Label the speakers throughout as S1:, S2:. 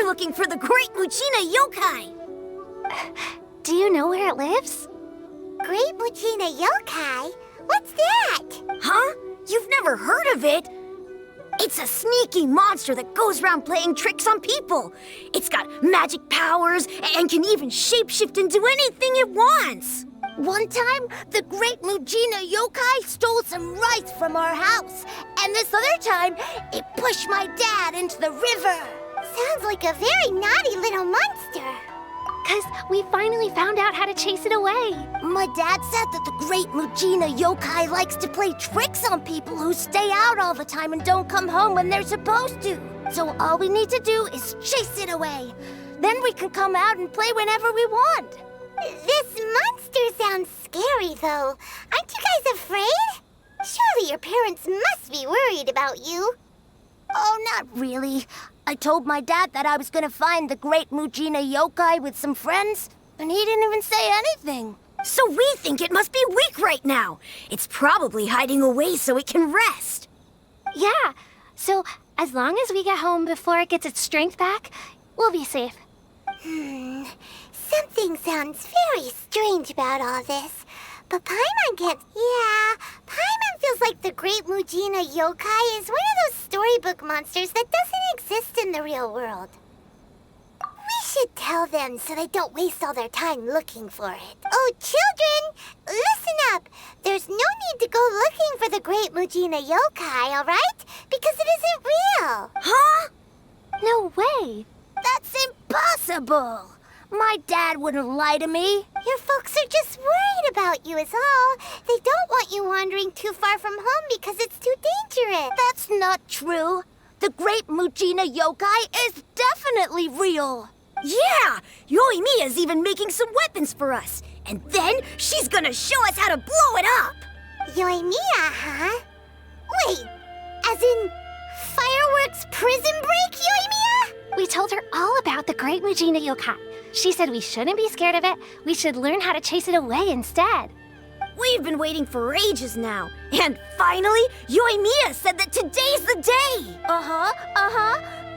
S1: looking for the Great Muchina Yokai.
S2: Do you know where it lives?
S3: Great Muchina Yokai? What's that?
S1: Huh? You've never heard of it? It's a sneaky monster that goes around playing tricks on people. It's got magic powers and can even shapeshift into anything it wants.
S3: One time, the Great Muchina Yokai stole some rice from our house. And this other time, it pushed my dad into the river. Sounds like a very naughty little monster.
S2: 'Cause we finally found out how to chase it away.
S3: My dad said that the Great Muchina Yokai likes to play tricks on people who stay out all the time and don't come home when they're supposed to. So all we need to do is chase it away. Then we can come out and play whenever we want. This monster sounds scary, though. Aren't you guys afraid? Surely your parents must be worried about you. Oh, not really. I told my dad that I was gonna find the Great Muchina Yokai with some friends, and he didn't even say anything.
S1: So we think it must be weak right now. It's probably hiding away so it can rest.
S2: Yeah, so as long as we get home before it gets its strength back, we'll be safe.
S3: Something sounds very strange about all this. But Paimon gets... Yeah, Paimon feels like the Great Muchina Yokai is one of those storybook monsters that doesn't exist in the real world. We should tell them so they don't waste all their time looking for it. Oh, children, listen up. There's no need to go looking for the Great Muchina Yokai, all right? Because it isn't real.
S1: Huh?
S2: No way.
S3: That's impossible. My dad wouldn't lie to me. Your folks are just worried about you is all. They don't want you wandering too far from home because it's too dangerous. That's not true. The Great Muchina Yokai is definitely real.
S1: Yeah! Yoimiya's even making some weapons for us. And then she's gonna show us how to blow it up.
S3: Yoimiya, huh? Wait, as in fireworks prison break, Yoimiya?
S2: We told her all about the Great Muchina Yokai. She said we shouldn't be scared of it. We should learn how to chase it away instead.
S1: We've been waiting for ages now. And finally, Yoimiya said that today's the day.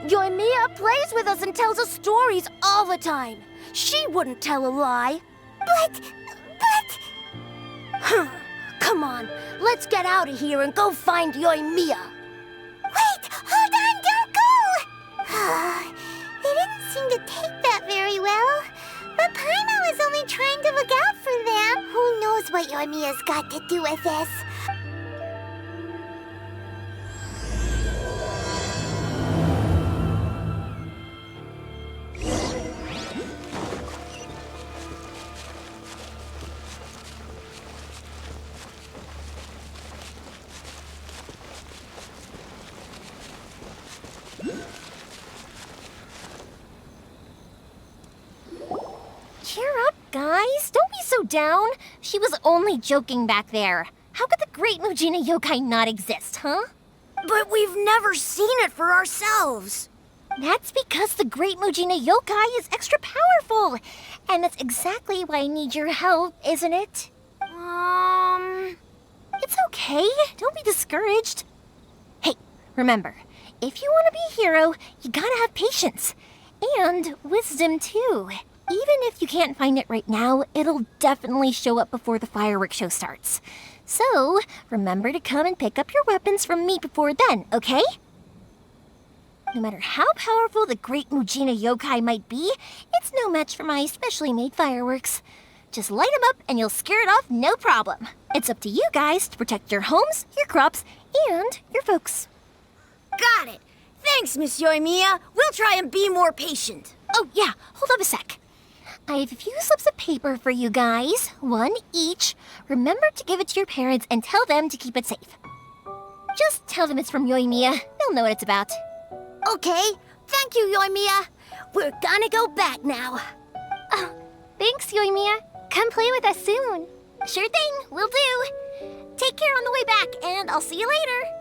S3: Yoimiya plays with us and tells us stories all the time. She wouldn't tell a lie. But... Come on, let's get out of here and go find Yoimiya. Wait, hold on, don't go! They didn't seem to take that very well. But Paimon was only trying to look out for them. Who knows what Yoimiya's got to do with this?
S2: Cheer up, guys. Don't be so down. She was only joking back there. How could the Great Muchina Yokai not exist, huh?
S1: But we've never seen it for ourselves.
S2: That's because the Great Muchina Yokai is extra powerful. And that's exactly why I need your help, isn't it? It's okay. Don't be discouraged. Hey, remember, if you want to be a hero, you gotta have patience. And wisdom, too. Even if you can't find it right now, it'll definitely show up before the fireworks show starts. So, remember to come and pick up your weapons from me before then, okay? No matter how powerful the Great Muchina Yokai might be, it's no match for my specially made fireworks. Just light them up and you'll scare it off no problem. It's up to you guys to protect your homes, your crops, and your folks.
S1: Got it. Thanks, Miss Yoimiya. We'll try and be more patient.
S2: Oh, yeah, hold up a sec. I have a few slips of paper for you guys, one each. Remember to give it to your parents and tell them to keep it safe. Just tell them it's from Yoimiya. They'll know what it's about.
S3: Okay, thank you, Yoimiya. We're gonna go back now.
S2: Oh, thanks, Yoimiya. Come play with us soon. Sure thing, will do. Take care on the way back, and I'll see you later.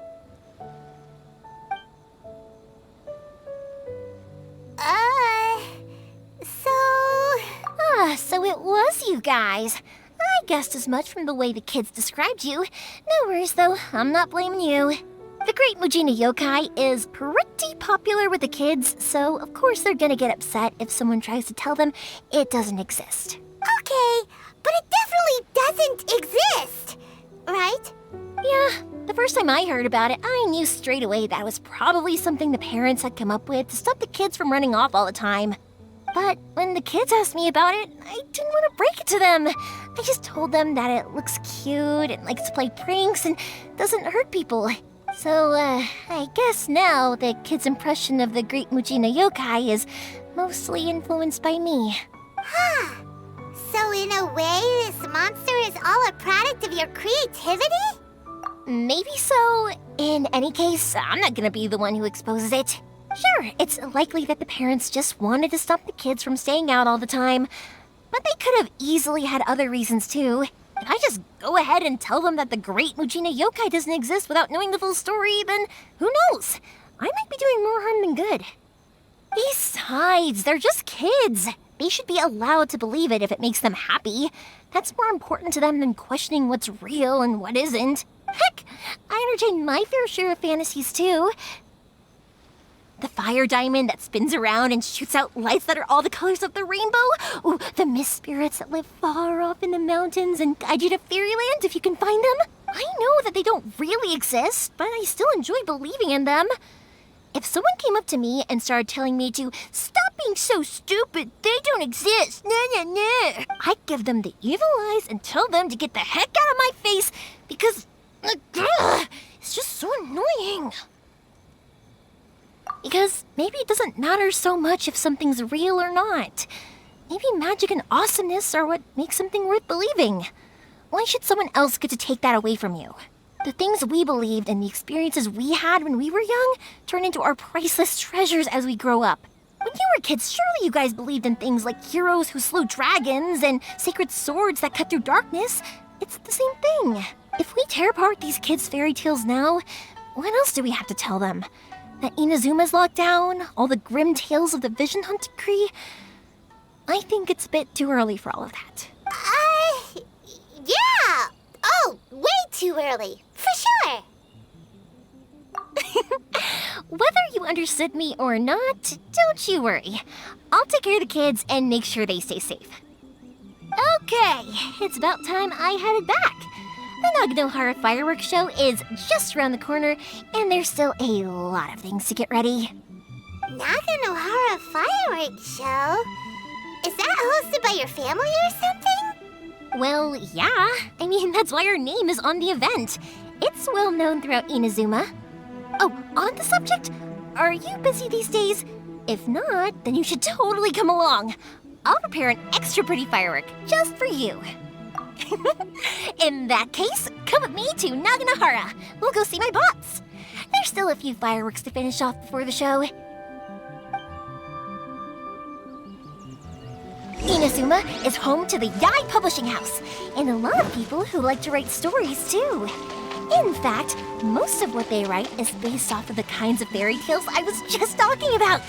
S2: So it was you guys. I guessed as much from the way the kids described you. No worries, though. I'm not blaming you. The Great Mujina Yokai is pretty popular with the kids, so of course they're gonna get upset if someone tries to tell them it doesn't exist.
S3: Okay, but it definitely doesn't exist, right?
S2: Yeah, the first time I heard about it, I knew straight away that was probably something the parents had come up with to stop the kids from running off all the time. But when the kids asked me about it, I didn't want to break it to them. I just told them that it looks cute and likes to play pranks and doesn't hurt people. So, I guess now the kids' impression of the Great Mujina Yokai is mostly influenced by me.
S3: Huh. So in a way, this monster is all a product of your creativity?
S2: Maybe so. In any case, I'm not gonna be the one who exposes it. Sure, it's likely that the parents just wanted to stop the kids from staying out all the time, but they could have easily had other reasons too. If I just go ahead and tell them that the Great Mujina Yokai doesn't exist without knowing the full story, then who knows? I might be doing more harm than good. Besides, they're just kids. They should be allowed to believe it if it makes them happy. That's more important to them than questioning what's real and what isn't. Heck, I entertain my fair share of fantasies too. The fire diamond that spins around and shoots out lights that are all the colors of the rainbow. Ooh, the mist spirits that live far off in the mountains and guide you to fairyland if you can find them. I know that they don't really exist, but I still enjoy believing in them. If someone came up to me and started telling me to stop being so stupid, they don't exist, I'd give them the evil eyes and tell them to get the heck out of my face because it's just so annoying. Because maybe it doesn't matter so much if something's real or not. Maybe magic and awesomeness are what makes something worth believing. Why should someone else get to take that away from you? The things we believed and the experiences we had when we were young turn into our priceless treasures as we grow up. When you were kids, surely you guys believed in things like heroes who slew dragons and sacred swords that cut through darkness. It's the same thing. If we tear apart these kids' fairy tales now, what else do we have to tell them? That Inazuma's locked down, all the grim tales of the Vision Hunt decree? I think it's a bit too early for all of that.
S3: Yeah! Oh, way too early, for sure!
S2: Whether you understood me or not, don't you worry. I'll take care of the kids and make sure they stay safe. Okay, it's about time I headed back. The Naganohara fireworks show is just around the corner, and there's still a lot of things to get ready.
S3: Naganohara fireworks show? Is that hosted by your family or something?
S2: Well, yeah. I mean, that's why our name is on the event. It's well known throughout Inazuma. Oh, on the subject, are you busy these days? If not, then you should totally come along. I'll prepare an extra pretty firework just for you. In that case, come with me to Naganohara. We'll go see my boss. There's still a few fireworks to finish off before the show. Inazuma is home to the Yai Publishing House, and a lot of people who like to write stories too. In fact, most of what they write is based off of the kinds of fairy tales I was just talking about.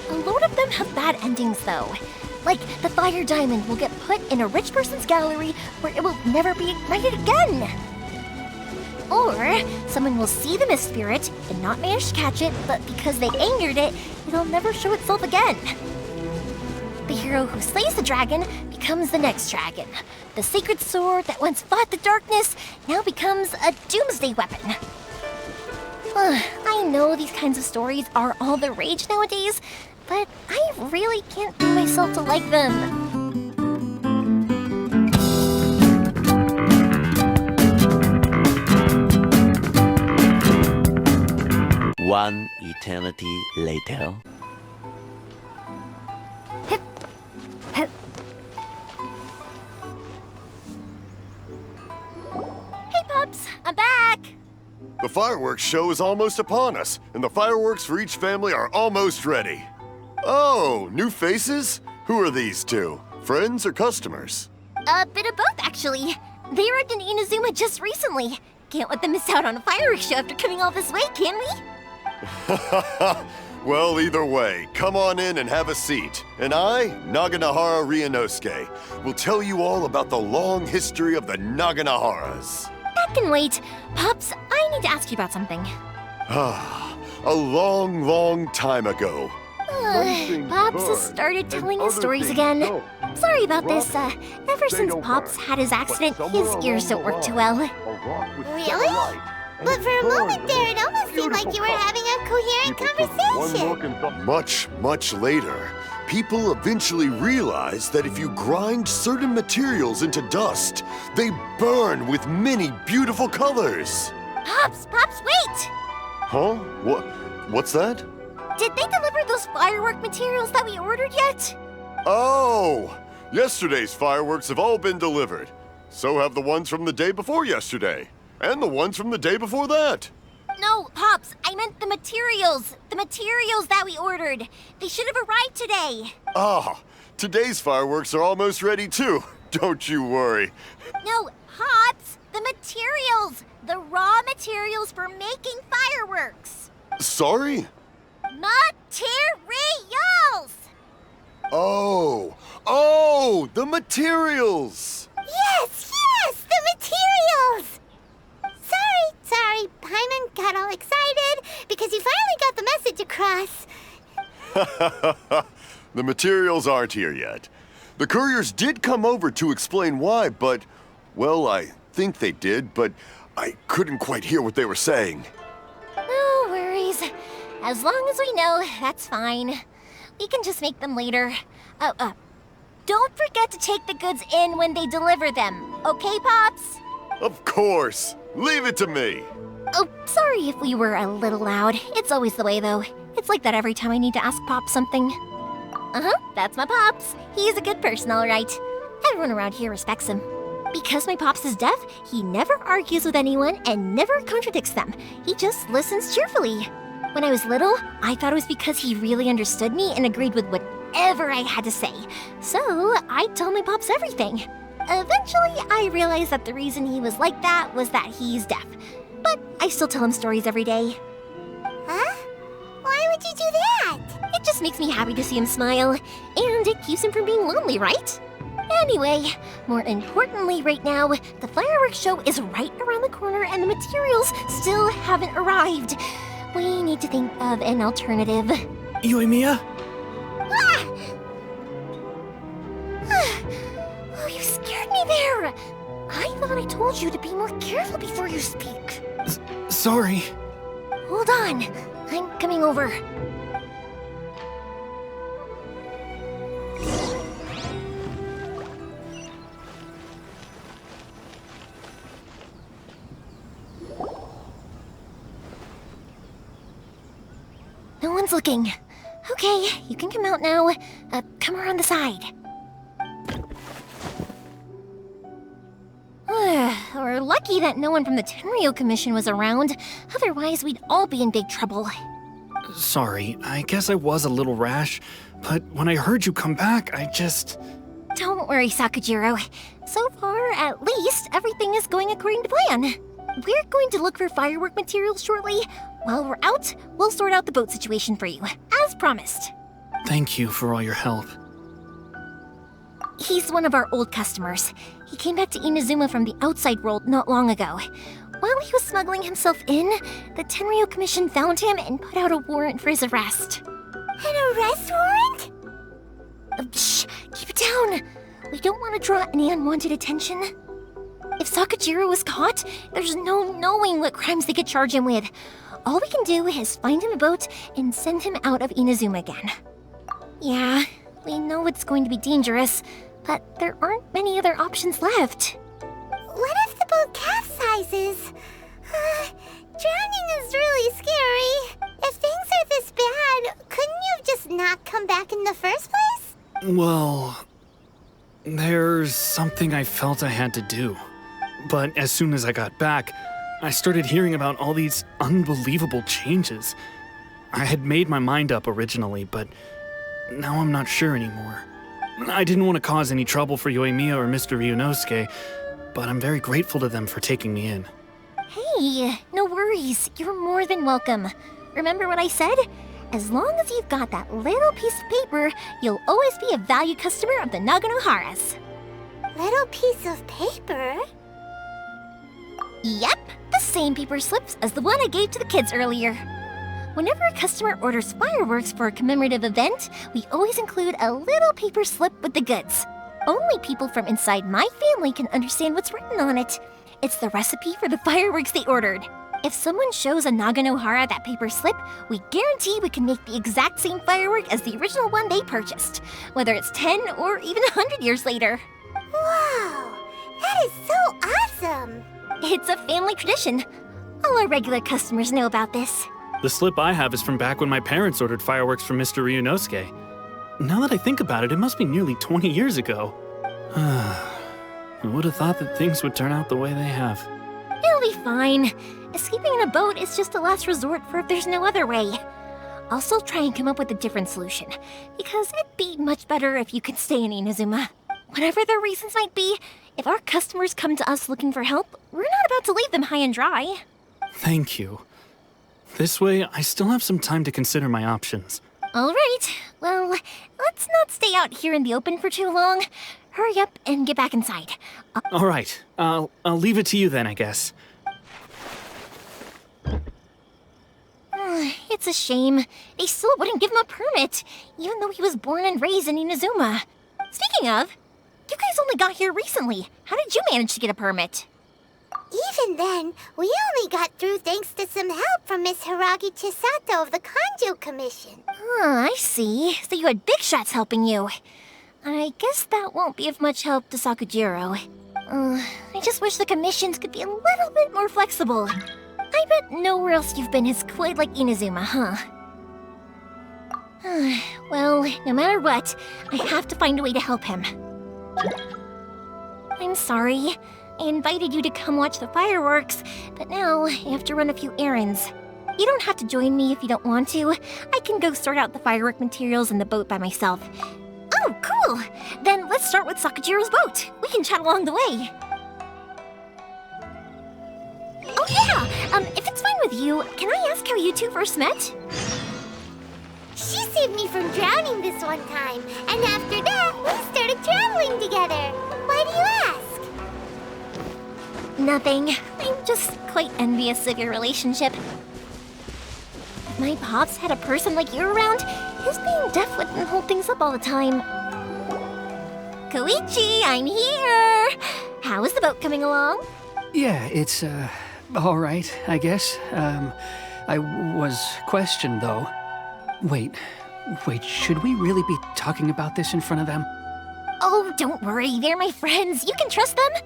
S2: A lot of them have bad endings though. Like, the fire diamond will get put in a rich person's gallery where it will never be ignited again. Or, someone will see the mist spirit and not manage to catch it, but because they angered it, it'll never show itself again. The hero who slays the dragon becomes the next dragon. The sacred sword that once fought the darkness now becomes a doomsday weapon. I know these kinds of stories are all the rage nowadays, but I really can't bring myself to like them.
S4: One eternity later.
S2: Hey, Pups, I'm back!
S5: The fireworks show is almost upon us, and the fireworks for each family are almost ready. Oh, new faces? Who are these two? Friends or customers?
S2: A bit of both, actually. They arrived in Inazuma just recently. Can't let them miss out on a fireworks show after coming all this way, can we?
S5: Well, either way, come on in and have a seat. And I, Naganohara Ryunosuke, will tell you all about the long history of the Naganoharas.
S2: That can wait. Pups, I I need to ask you about something.
S5: A long, long time ago.
S2: Pops has started telling his stories again. Sorry about this. Ever since Pops had his accident, his ears don't work too well.
S3: Really? But for a moment there, it almost seemed like you were having a coherent conversation.
S5: Much, much later, people eventually realized that if you grind certain materials into dust, they burn with many beautiful colors.
S2: Pops, wait!
S5: Huh? What's that?
S2: Did they deliver those firework materials that we ordered yet?
S5: Oh! Yesterday's fireworks have all been delivered. So have the ones from the day before yesterday. And the ones from the day before that.
S2: No, Pops, I meant the materials. The materials that we ordered. They should have arrived today.
S5: Ah, today's fireworks are almost ready too. Don't you worry.
S2: No, Pops, the materials. The raw materials for making fireworks.
S5: Sorry?
S2: Materials!
S5: Oh, the materials!
S3: Yes, the materials! Sorry, Paimon got all excited because you finally got the message across.
S5: The materials aren't here yet. The couriers did come over to explain why, but, well, I think they did, but I couldn't quite hear what they were saying.
S2: No worries. As long as we know, that's fine. We can just make them later. Don't forget to take the goods in when they deliver them, okay, Pops?
S5: Of course. Leave it to me.
S2: Oh, sorry if we were a little loud. It's always the way, though. It's like that every time I need to ask Pops something. That's my Pops. He's a good person, all right. Everyone around here respects him. Because my Pops is deaf, he never argues with anyone and never contradicts them. He just listens cheerfully. When I was little, I thought it was because he really understood me and agreed with whatever I had to say. So I'd tell my Pops everything. Eventually, I realized that the reason he was like that was that he's deaf. But I still tell him stories every day.
S3: Huh? Why would you do that?
S2: It just makes me happy to see him smile, and it keeps him from being lonely, right? Anyway, more importantly right now, the fireworks show is right around the corner and the materials still haven't arrived. We need to think of an alternative.
S6: Yoimiya?
S2: Oh, you scared me there! I thought I told you to be more careful before you speak.
S6: Sorry.
S2: Hold on, I'm coming over. No one's looking. Okay, you can come out now. Come around the side. We're lucky that no one from the Tenryo Commission was around. Otherwise, we'd all be in big trouble.
S6: Sorry, I guess I was a little rash, but when I heard you come back, I just...
S2: Don't worry, Sakujiro. So far, at least, everything is going according to plan. We're going to look for firework materials shortly. While we're out, we'll sort out the boat situation for you, as promised.
S6: Thank you for all your help.
S2: He's one of our old customers. He came back to Inazuma from the outside world not long ago. While he was smuggling himself in, the Tenryo Commission found him and put out a warrant for his arrest.
S3: An arrest warrant?
S2: Shh! Keep it down! We don't want to draw any unwanted attention. If Sakujiro was caught, there's no knowing what crimes they could charge him with. All we can do is find him a boat and send him out of Inazuma again. Yeah, we know it's going to be dangerous, but there aren't many other options left.
S3: What if the boat capsizes? Drowning is really scary. If things are this bad, couldn't you have just not come back in the first place?
S6: Well, there's something I felt I had to do. But as soon as I got back, I started hearing about all these unbelievable changes. I had made my mind up originally, but now I'm not sure anymore. I didn't want to cause any trouble for Yoimiya or Mr. Ryunosuke, but I'm very grateful to them for taking me in.
S2: Hey, no worries. You're more than welcome. Remember what I said? As long as you've got that little piece of paper, you'll always be a valued customer of the Naganoharas.
S3: Little piece of paper?
S2: Yep, the the same paper slips as the one I gave to the kids earlier. Whenever a customer orders fireworks for a commemorative event, we always include a little paper slip with the goods. Only people from inside my family can understand what's written on it. It's the recipe for the fireworks they ordered. If someone shows a Naganohara that paper slip, we guarantee we can make the exact same firework as the original one they purchased, whether it's 10 or even 100 years later.
S3: Wow, that is so awesome!
S2: It's a family tradition. All our regular customers know about this.
S6: The slip I have is from back when my parents ordered fireworks from Mr. Ryunosuke. Now that I think about it, it must be nearly 20 years ago. Who would have thought that things would turn out the way they have?
S2: It'll be fine. Escaping in a boat is just a last resort for if there's no other way. I'll still try and come up with a different solution, because it'd be much better if you could stay in Inazuma. Whatever their reasons might be, if our customers come to us looking for help, we're not about to leave them high and dry.
S6: Thank you. This way, I still have some time to consider my options.
S2: All right, well, let's not stay out here in the open for too long. Hurry up and get back inside.
S6: All right, I'll leave it to you then, I guess.
S2: It's a shame. They still wouldn't give him a permit, even though he was born and raised in Inazuma. Speaking of, you guys only got here recently. How did you manage to get a permit?
S3: Even then, we only got through thanks to some help from Miss Hiragi Chisato of the Kanjo Commission.
S2: I see. So you had big shots helping you. I guess that won't be of much help to Sakujiro. I just wish the commissions could be a little bit more flexible. I bet nowhere else you've been is quite like Inazuma, huh? Well, no matter what, I have to find a way to help him. I'm sorry. I invited you to come watch the fireworks, but now I have to run a few errands. You don't have to join me if you don't want to. I can go sort out the firework materials in the boat by myself. Oh, cool! Then let's start with Sakujiro's boat. We can chat along the way. Oh yeah! If it's fine with you, can I ask how you two first met?
S3: She saved me from drowning this one time, and after that, we started traveling together. Why do you ask?
S2: Nothing. I'm just quite envious of your relationship. If my pops had a person like you around, his being deaf wouldn't hold things up all the time. Koichi, I'm here! How is the boat coming along?
S7: Yeah, it's, all right, I guess. I was questioned, though. Wait, should we really be talking about this in front of them?
S2: Oh, don't worry, they're my friends. You can trust them.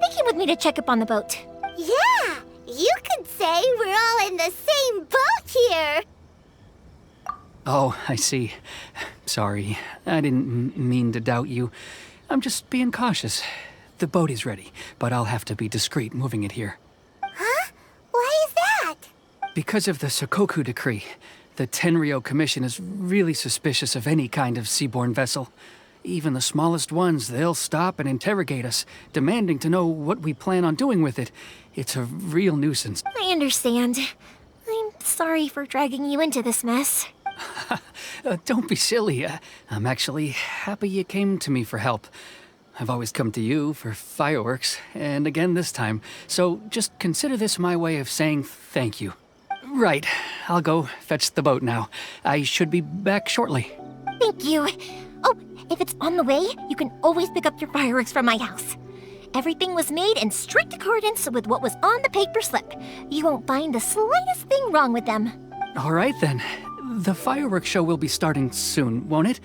S2: They came with me to check up on the boat.
S3: Yeah, you could say we're all in the same boat here.
S7: Oh, I see. Sorry, I didn't mean to doubt you. I'm just being cautious. The boat is ready, but I'll have to be discreet moving it here.
S3: Huh? Why is that?
S7: Because of the Sokoku decree, the Tenryo Commission is really suspicious of any kind of seaborne vessel. Even the smallest ones, they'll stop and interrogate us, demanding to know what we plan on doing with it. It's a real nuisance.
S2: I understand. I'm sorry for dragging you into this mess.
S7: Don't be silly. I'm actually happy you came to me for help. I've always come to you for fireworks, and again this time. So just consider this my way of saying thank you. Right, I'll go fetch the boat now. I should be back shortly.
S2: Thank you. Oh, if it's on the way, you can always pick up your fireworks from my house. Everything was made in strict accordance with what was on the paper slip. You won't find the slightest thing wrong with them.
S7: All right then. The fireworks show will be starting soon, won't it?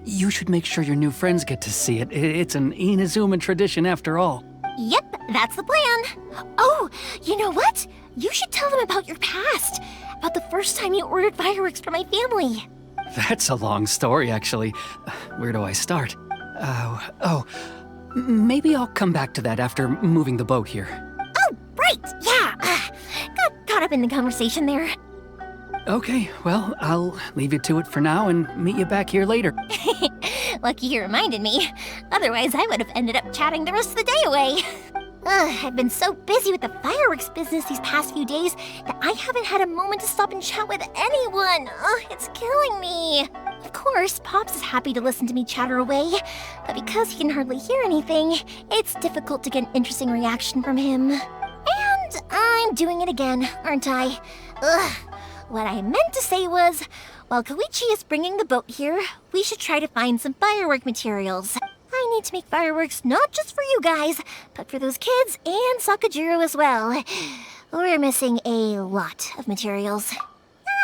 S7: You should make sure your new friends get to see it. It's an Inazuma tradition after all.
S2: Yep, that's the plan. Oh, you know what? You should tell them about your past. About the first time you ordered fireworks for my family.
S7: That's a long story, actually. Where do I start? Maybe I'll come back to that after moving the boat here.
S2: Oh, right, yeah. Got caught up in the conversation there.
S7: Okay, well, I'll leave you to it for now and meet you back here later.
S2: Lucky you reminded me. Otherwise, I would have ended up chatting the rest of the day away. I've been so busy with the fireworks business these past few days that I haven't had a moment to stop and chat with anyone. It's killing me. Of course, Pops is happy to listen to me chatter away, but because he can hardly hear anything, it's difficult to get an interesting reaction from him. And I'm doing it again, aren't I? Ugh. What I meant to say was, while Koichi is bringing the boat here, we should try to find some firework materials. I need to make fireworks not just for you guys, but for those kids and Sakajiro as well. We're missing a lot of materials.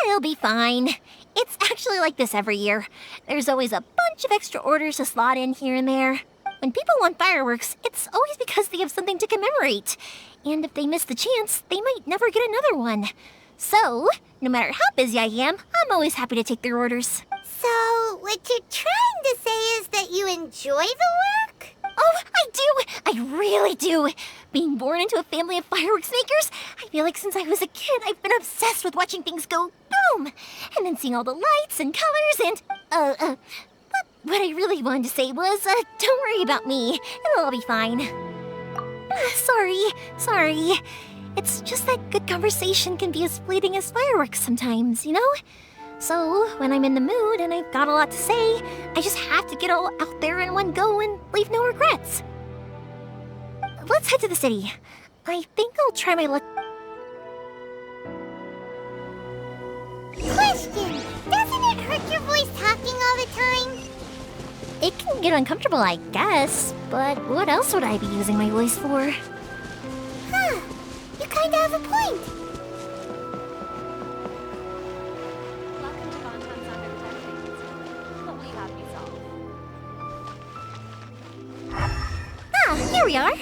S2: It'll be fine. It's actually like this every year. There's always a bunch of extra orders to slot in here and there. When people want fireworks, it's always because they have something to commemorate. And if they miss the chance, they might never get another one. So, no matter how busy I am, I'm always happy to take their orders.
S3: So, what you're trying to say is that you enjoy the work?
S2: Oh, I do! I really do! Being born into a family of fireworks makers, I feel like since I was a kid, I've been obsessed with watching things go boom! And then seeing all the lights and colors and, but what I really wanted to say was, don't worry about me. It'll all be fine. Sorry. It's just that good conversation can be as fleeting as fireworks sometimes, you know? So, when I'm in the mood and I've got a lot to say, I just have to get all out there in one go and leave no regrets. Let's head to the city. I think I'll try my luck.
S3: Question! Doesn't it hurt your voice talking all the time?
S2: It can get uncomfortable, I guess, but what else would I be using my voice for?
S3: Huh. You kinda have a point.
S2: Ah, here we are.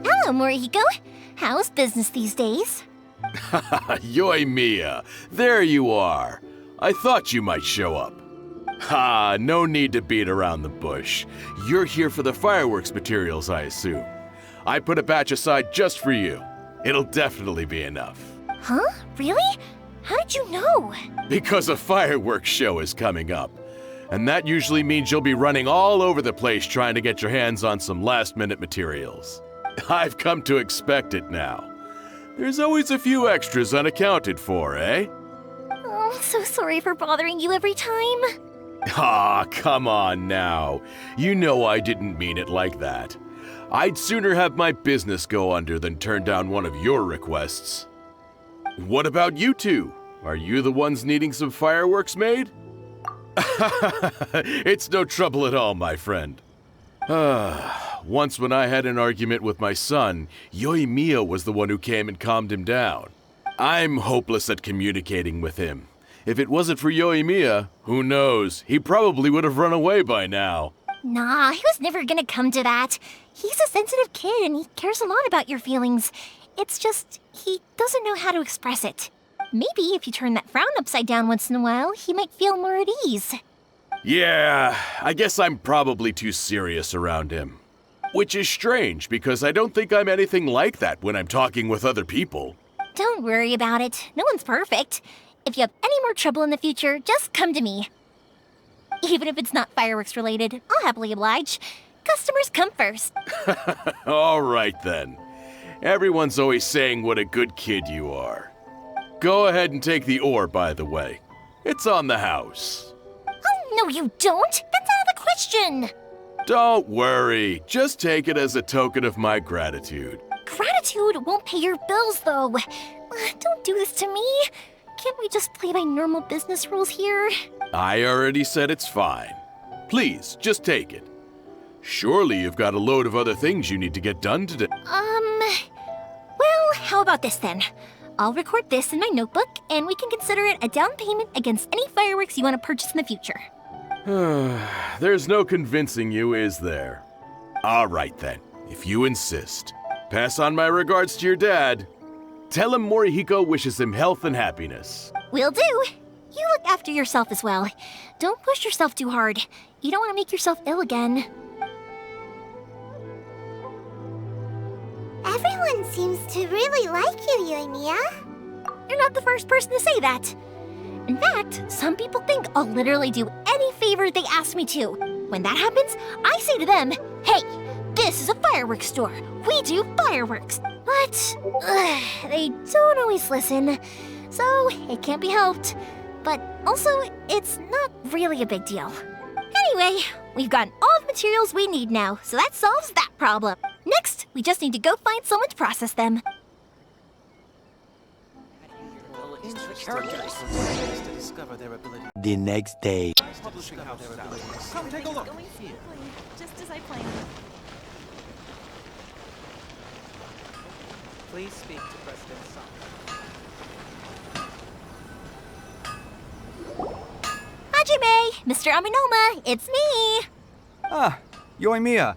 S2: Hello, Morihiko. How's business these days?
S8: Yoimiya, there you are. I thought you might show up. Ha, no need to beat around the bush. You're here for the fireworks materials, I assume. I put a batch aside just for you. It'll definitely be enough.
S2: Huh? Really? How did you know?
S8: Because a fireworks show is coming up. And that usually means you'll be running all over the place trying to get your hands on some last-minute materials. I've come to expect it now. There's always a few extras unaccounted for, eh?
S2: Oh, so sorry for bothering you every time.
S8: Ah, come on now. You know I didn't mean it like that. I'd sooner have my business go under than turn down one of your requests. What about you two? Are you the ones needing some fireworks made? It's no trouble at all, my friend. Once when I had an argument with my son, Yoimiya was the one who came and calmed him down. I'm hopeless at communicating with him. If it wasn't for Yoimiya, who knows, he probably would have run away by now.
S2: Nah, he was never gonna come to that. He's a sensitive kid and he cares a lot about your feelings. It's just, he doesn't know how to express it. Maybe if you turn that frown upside down once in a while, he might feel more at ease.
S8: Yeah, I guess I'm probably too serious around him. Which is strange, because I don't think I'm anything like that when I'm talking with other people.
S2: Don't worry about it. No one's perfect. If you have any more trouble in the future, just come to me. Even if it's not fireworks related, I'll happily oblige. Customers come first.
S8: All right then. Everyone's always saying what a good kid you are. Go ahead and take the ore, by the way. It's on the house.
S2: Oh, no you don't! That's out of the question!
S8: Don't worry. Just take it as a token of my gratitude.
S2: Gratitude won't pay your bills, though. Don't do this to me. Can't we just play by normal business rules here?
S8: I already said it's fine. Please, just take it. Surely you've got a load of other things you need to get done today.
S2: Well, how about this then? I'll record this in my notebook, and we can consider it a down payment against any fireworks you want to purchase in the future.
S8: There's no convincing you, is there? All right then, if you insist. Pass on my regards to your dad. Tell him Morihiko wishes him health and happiness.
S2: Will do. You look after yourself as well. Don't push yourself too hard. You don't want to make yourself ill again.
S3: Everyone seems to really like you, Yoimiya.
S2: You're not the first person to say that. In fact, some people think I'll literally do any favor they ask me to. When that happens, I say to them, hey, this is a fireworks store. We do fireworks. But they don't always listen, so it can't be helped. But also, it's not really a big deal. Anyway, We've gotten all the materials we need now, so that solves that problem. Next, we just need to go find someone to process them.
S4: The next day.
S9: Come take a look.
S10: Just as I planned.
S9: Please speak to President Song.
S2: Hajime! Mr. Aminoma, it's me!
S11: Ah, Yoimiya.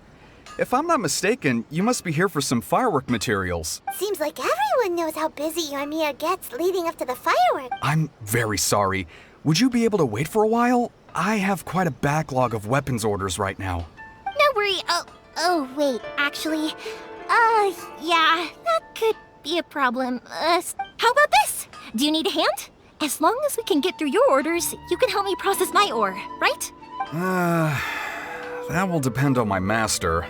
S11: If I'm not mistaken, you must be here for some firework materials.
S3: Seems like everyone knows how busy Yoimiya gets leading up to the fireworks.
S11: I'm very sorry. Would you be able to wait for a while? I have quite a backlog of weapons orders right now.
S2: No worry. Oh, wait, actually, yeah, that could be a problem. How about this? Do you need a hand? As long as we can get through your orders, you can help me process my ore, right?
S11: That will depend on my master.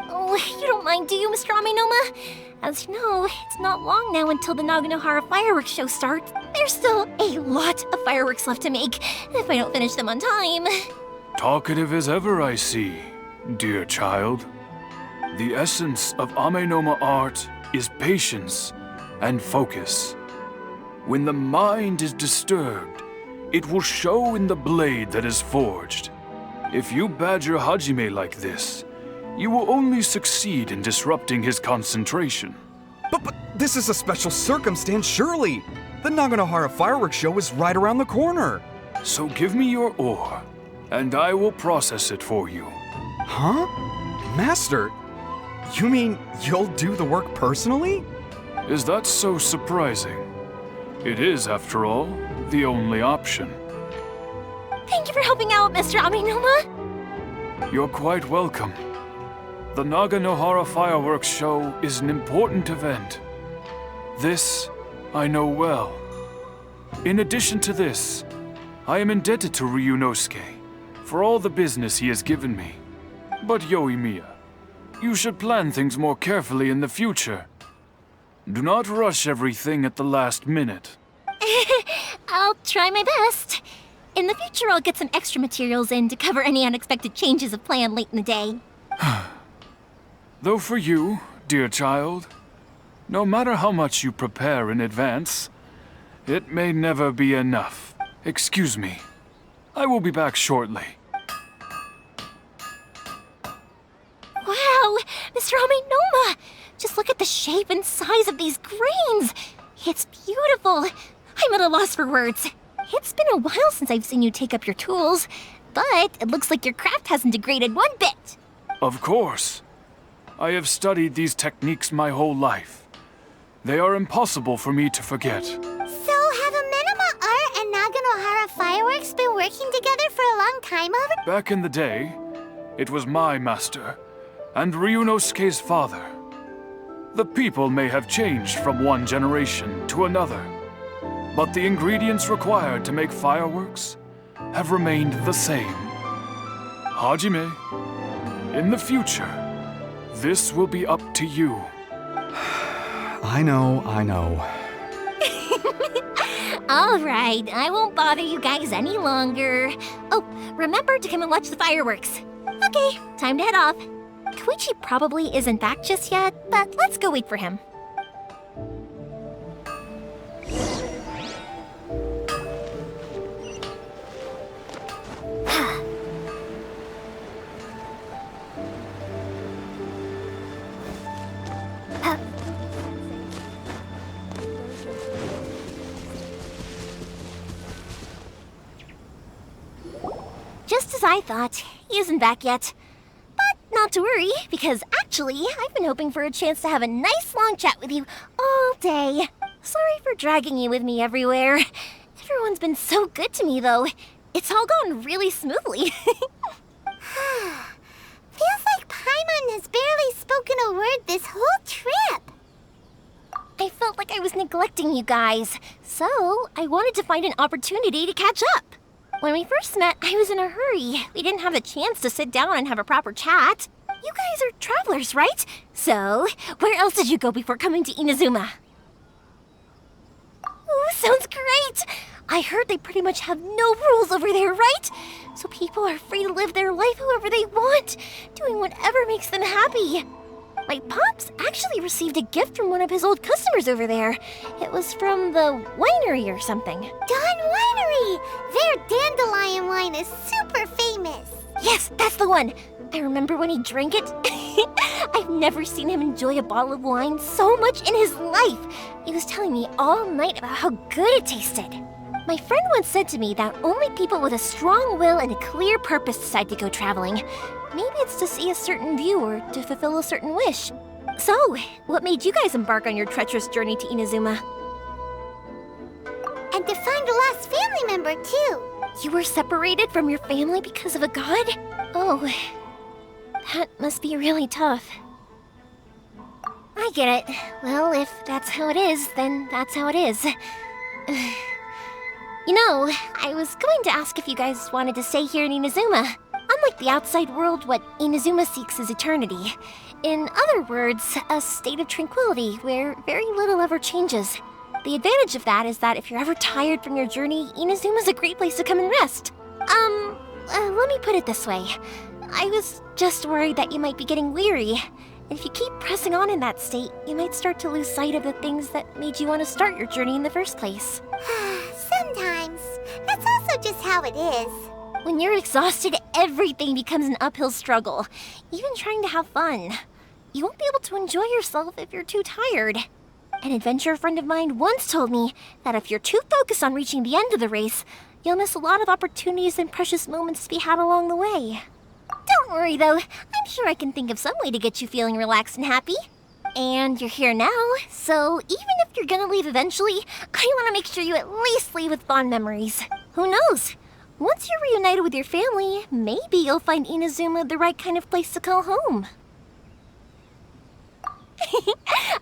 S2: Oh, you don't mind, do you, Mr. Aminoma? As you know, it's not long now until the Naganohara fireworks show starts. There's still a lot of fireworks left to make, if I don't finish them on time.
S12: Talkative as ever, I see, dear child. The essence of Amenoma art is patience and focus. When the mind is disturbed, it will show in the blade that is forged. If you badger Hajime like this, you will only succeed in disrupting his concentration.
S11: But this is a special circumstance, surely. The Naganohara fireworks show is right around the corner.
S12: So give me your ore, and I will process it for you.
S11: Huh? Master? You mean you'll do the work personally?
S12: Is that so surprising? It is, after all, the only option.
S2: Thank you for helping out, Mr. Aminoma.
S12: You're quite welcome. The Naganohara fireworks show is an important event. This I know well. In addition to this, I am indebted to Ryunosuke for all the business he has given me. But Yoimiya, you should plan things more carefully in the future. Do not rush everything at the last minute.
S2: I'll try my best. In the future, I'll get some extra materials in to cover any unexpected changes of plan late in the day.
S12: Though for you, dear child, no matter how much you prepare in advance, it may never be enough. Excuse me. I will be back shortly.
S2: Wow, Mr. Aminoma! Just look at the shape and size of these grains! It's beautiful! I'm at a loss for words. It's been a while since I've seen you take up your tools, but it looks like your craft hasn't degraded one bit.
S12: Of course. I have studied these techniques my whole life. They are impossible for me to forget.
S3: So have Amenoma Art and Naganohara Fireworks been working together for a long time already?
S12: Back in the day, it was my master and Ryunosuke's father. The people may have changed from one generation to another, but the ingredients required to make fireworks have remained the same. Hajime, in the future, this will be up to you.
S11: I know.
S2: All right, I won't bother you guys any longer. Oh, remember to come and watch the fireworks. Okay, time to head off. Koichi probably isn't back just yet, but let's go wait for him. Just as I thought, he isn't back yet. But not to worry, because actually, I've been hoping for a chance to have a nice long chat with you all day. Sorry for dragging you with me everywhere. Everyone's been so good to me, though. It's all gone really smoothly.
S3: Feels like Paimon has barely spoken a word this whole trip.
S2: I felt like I was neglecting you guys, so I wanted to find an opportunity to catch up. When we first met, I was in a hurry. We didn't have a chance to sit down and have a proper chat. You guys are travelers, right? So, where else did you go before coming to Inazuma? Ooh, sounds great! I heard they pretty much have no rules over there, right? So people are free to live their life however they want, doing whatever makes them happy. My pops actually received a gift from one of his old customers over there. It was from the winery or something.
S3: Dawn Winery! Their dandelion wine is super famous.
S2: Yes, that's the one. I remember when he drank it. I've never seen him enjoy a bottle of wine so much in his life. He was telling me all night about how good it tasted. My friend once said to me that only people with a strong will and a clear purpose decide to go traveling. Maybe it's to see a certain view or to fulfill a certain wish. So, what made you guys embark on your treacherous journey to Inazuma?
S3: And to find a lost family member, too.
S2: You were separated from your family because of a god? Oh, that must be really tough. I get it. Well, if that's how it is, then that's how it is. You know, I was going to ask if you guys wanted to stay here in Inazuma. Unlike the outside world, what Inazuma seeks is eternity. In other words, a state of tranquility where very little ever changes. The advantage of that is that if you're ever tired from your journey, Inazuma's a great place to come and rest. Let me put it this way. I was just worried that you might be getting weary. If you keep pressing on in that state, you might start to lose sight of the things that made you want to start your journey in the first place.
S3: Sometimes. That's also just how it is.
S2: When you're exhausted, everything becomes an uphill struggle, even trying to have fun. You won't be able to enjoy yourself if you're too tired. An adventurer friend of mine once told me that if you're too focused on reaching the end of the race, you'll miss a lot of opportunities and precious moments to be had along the way. Don't worry though, I'm sure I can think of some way to get you feeling relaxed and happy. And you're here now, so even if you're gonna leave eventually, I want to make sure you at least leave with fond memories. Who knows? Once you're reunited with your family, maybe you'll find Inazuma the right kind of place to call home.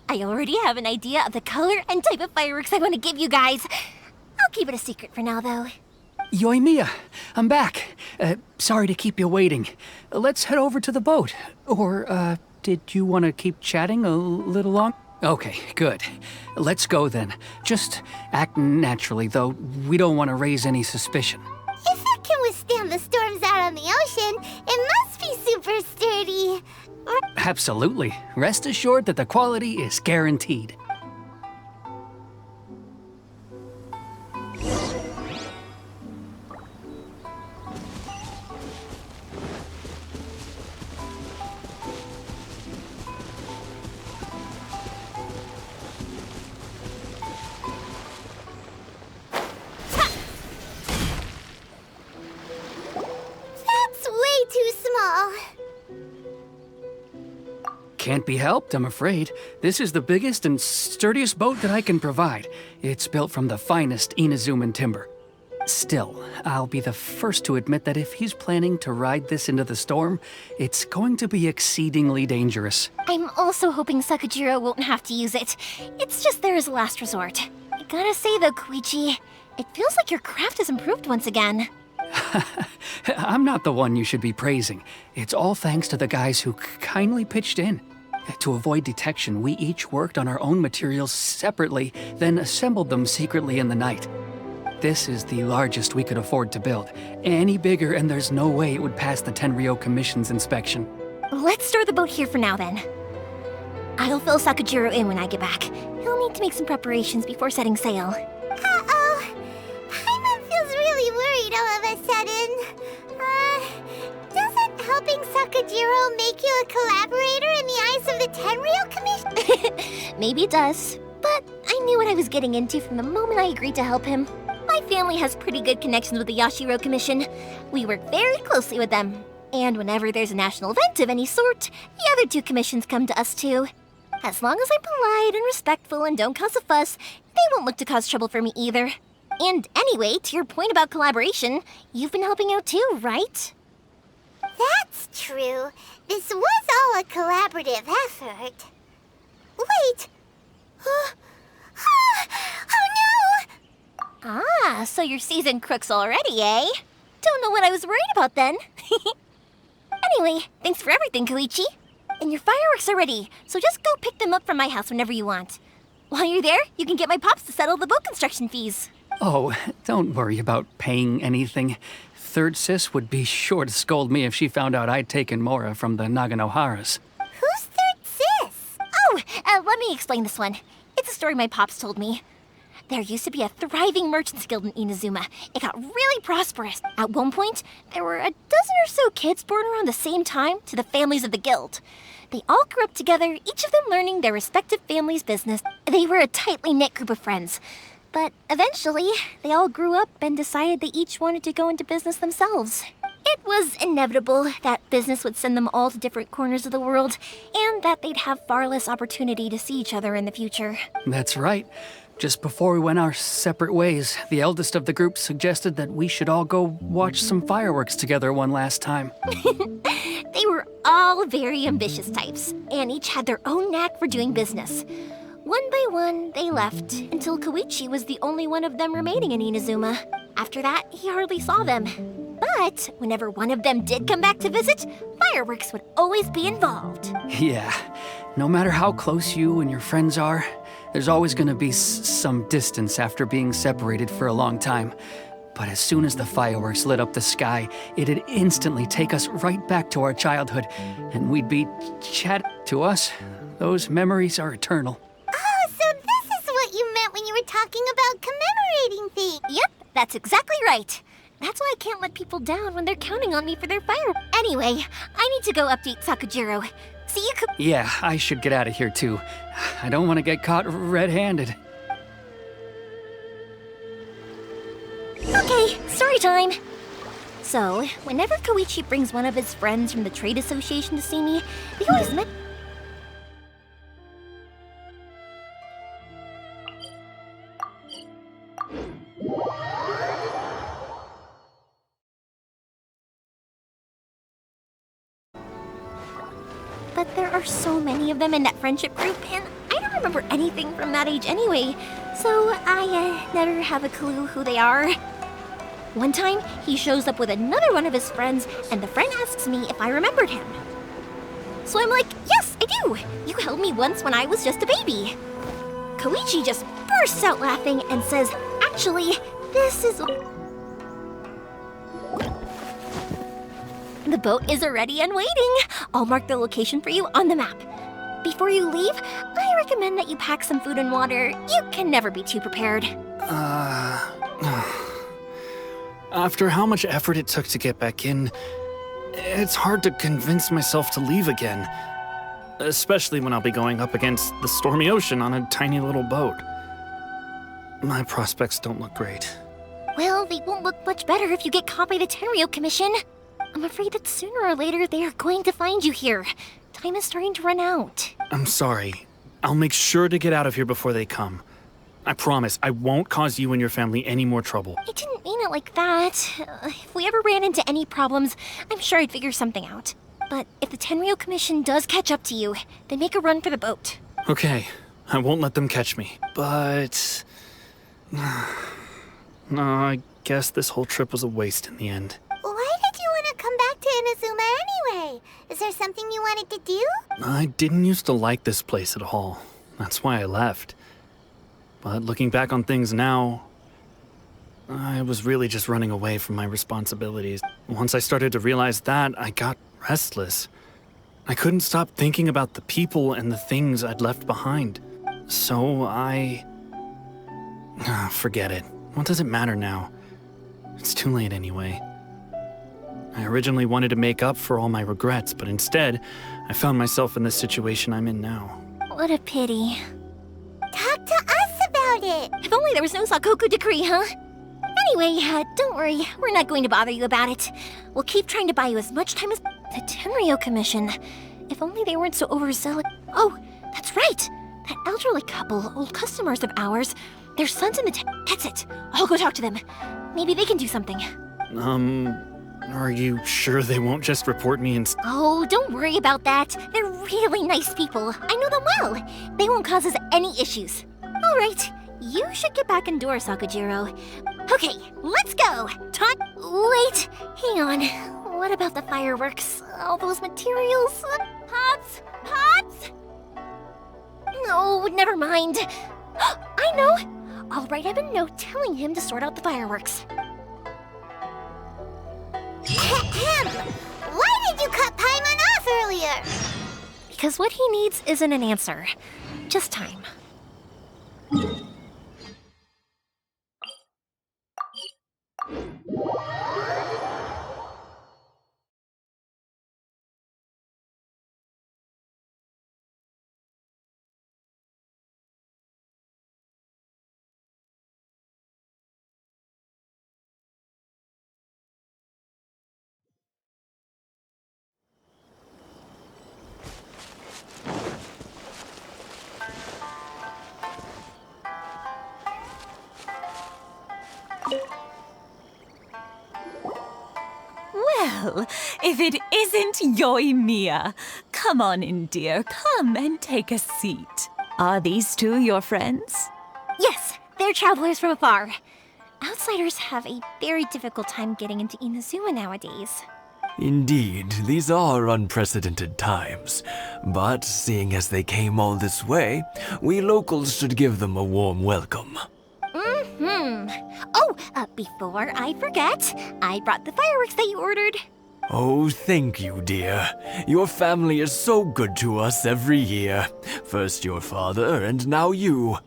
S2: I already have an idea of the color and type of fireworks I want to give you guys. I'll keep it a secret for now, though.
S7: Yoimiya, I'm back. Sorry to keep you waiting. Let's head over to the boat. Or, did you want to keep chatting a little long? Okay, good. Let's go then. Just act naturally, though. We don't want to raise any suspicion.
S3: If it can withstand the storms out on the ocean, it must be super sturdy.
S7: Absolutely. Rest assured that the quality is guaranteed.
S3: That's way too small.
S7: Can't be helped, I'm afraid. This is the biggest and sturdiest boat that I can provide. It's built from the finest Inazuman timber. Still, I'll be the first to admit that if he's planning to ride this into the storm, it's going to be exceedingly dangerous.
S2: I'm also hoping Sakujiro won't have to use it. It's just there as a last resort. I gotta say though, Koichi, it feels like your craft has improved once again.
S7: I'm not the one you should be praising. It's all thanks to the guys who kindly pitched in. To avoid detection, we each worked on our own materials separately, then assembled them secretly in the night. This is the largest we could afford to build. Any bigger and there's no way it would pass the Tenryou Commission's inspection.
S2: Let's store the boat here for now then. I'll fill Sakujiro in when I get back. He'll need to make some preparations before setting sail.
S3: Uh-oh. Paimon feels really worried all of a sudden. Doesn't helping Sakujiro make you a collaborator in the eyes of the Tenryou Commission?
S2: Maybe it does, but I knew what I was getting into from the moment I agreed to help him. My family has pretty good connections with the Yashiro Commission. We work very closely with them. And whenever there's a national event of any sort, the other two commissions come to us too. As long as I'm polite and respectful and don't cause a fuss, they won't look to cause trouble for me either. And anyway, to your point about collaboration, you've been helping out too, right?
S3: That's true. This was all a collaborative effort. Wait! Oh no!
S2: Ah, so you're seasoned crooks already, eh? Don't know what I was worried about then. Anyway, thanks for everything, Koichi. And your fireworks are ready, so just go pick them up from my house whenever you want. While you're there, you can get my pops to settle the boat construction fees.
S7: Oh, don't worry about paying anything. Third Sis would be sure to scold me if she found out I'd taken Mora from the Naganoharas.
S2: Who's Third Sis? Oh, let me explain this one. It's a story my pops told me. There used to be a thriving merchants guild in Inazuma. It got really prosperous. At one point, there were a dozen or so kids born around the same time to the families of the guild. They all grew up together, each of them learning their respective family's business. They were a tightly knit group of friends. But eventually, they all grew up and decided they each wanted to go into business themselves. It was inevitable that business would send them all to different corners of the world, and that they'd have far less opportunity to see each other in the future.
S7: That's right. Just before we went our separate ways, the eldest of the group suggested that we should all go watch some fireworks together one last time.
S2: They were all very ambitious types, and each had their own knack for doing business. One by one, they left, until Koichi was the only one of them remaining in Inazuma. After that, he hardly saw them. But whenever one of them did come back to visit, fireworks would always be involved.
S7: Yeah, no matter how close you and your friends are, there's always going to be some distance after being separated for a long time. But as soon as the fireworks lit up the sky, it'd instantly take us right back to our childhood, and we'd be to us. Those memories are eternal.
S3: Oh, so this is what you meant when you were talking about commemorating things.
S2: Yep, that's exactly right. That's why I can't let people down when they're counting on me for their fireworks. Anyway, I need to go update Sakujiro. See you.
S7: Yeah, I should get out of here too. I don't want to get caught red-handed.
S2: Okay, story time. So, whenever Koichi brings one of his friends from the trade association to see me, they always met. But there are so many of them in that friendship group, and I don't remember anything from that age anyway, so I never have a clue who they are. One time, he shows up with another one of his friends, and the friend asks me if I remembered him. So I'm like, yes, I do! You held me once when I was just a baby. Koichi just bursts out laughing and says, actually, this is... The boat is ready and waiting. I'll mark the location for you on the map. Before you leave, I recommend that you pack some food and water. You can never be too prepared.
S6: After how much effort it took to get back in, it's hard to convince myself to leave again. Especially when I'll be going up against the stormy ocean on a tiny little boat. My prospects don't look great.
S2: Well, they won't look much better if you get caught by the Tenryou Commission. I'm afraid that sooner or later they are going to find you here. Time is starting to run out.
S6: I'm sorry. I'll make sure to get out of here before they come. I promise I won't cause you and your family any more trouble.
S2: I didn't mean it like that. If we ever ran into any problems, I'm sure I'd figure something out. But if the Tenryou Commission does catch up to you, then make a run for the boat.
S6: Okay, I won't let them catch me. But... no, I guess this whole trip was a waste in the end.
S3: Why did you want to come back to Inazuma anyway? Is there something you wanted to do?
S6: I didn't used to like this place at all. That's why I left. But looking back on things now, I was really just running away from my responsibilities. Once I started to realize that, I got restless. I couldn't stop thinking about the people and the things I'd left behind. So forget it. What does it matter now? It's too late anyway. I originally wanted to make up for all my regrets, but instead, I found myself in the situation I'm in now.
S2: What a pity.
S3: Talk to us about it.
S2: If only there was no Sakoku decree, huh? Anyway, don't worry. We're not going to bother you about it. We'll keep trying to buy you as much time as the Tenryou Commission. If only they weren't so overzealous. Oh, that's right. That elderly couple, old customers of ours, their son's in the That's it. I'll go talk to them. Maybe they can do something.
S6: Are you sure they won't just report me and...
S2: Oh, don't worry about that. They're really nice people. I know them well. They won't cause us any issues. All right. You should get back indoors, Sakujiro. Okay, let's go. Wait, hang on. What about the fireworks? All those materials? Pops? Pops? No, never mind. I know. I'll write him a note telling him to sort out the fireworks.
S3: Ahem! Why did you cut Paimon off earlier?
S2: Because what he needs isn't an answer, just time.
S10: Well, if it isn't Yoimiya. Come on in, dear. Come and take a seat. Are these two your friends?
S2: Yes, they're travelers from afar. Outsiders have a very difficult time getting into Inazuma nowadays.
S13: Indeed, these are unprecedented times. But seeing as they came all this way, we locals should give them a warm welcome.
S2: Oh, before I forget, I brought the fireworks that you ordered.
S13: Oh, thank you, dear. Your family is so good to us every year. First your father, and now you.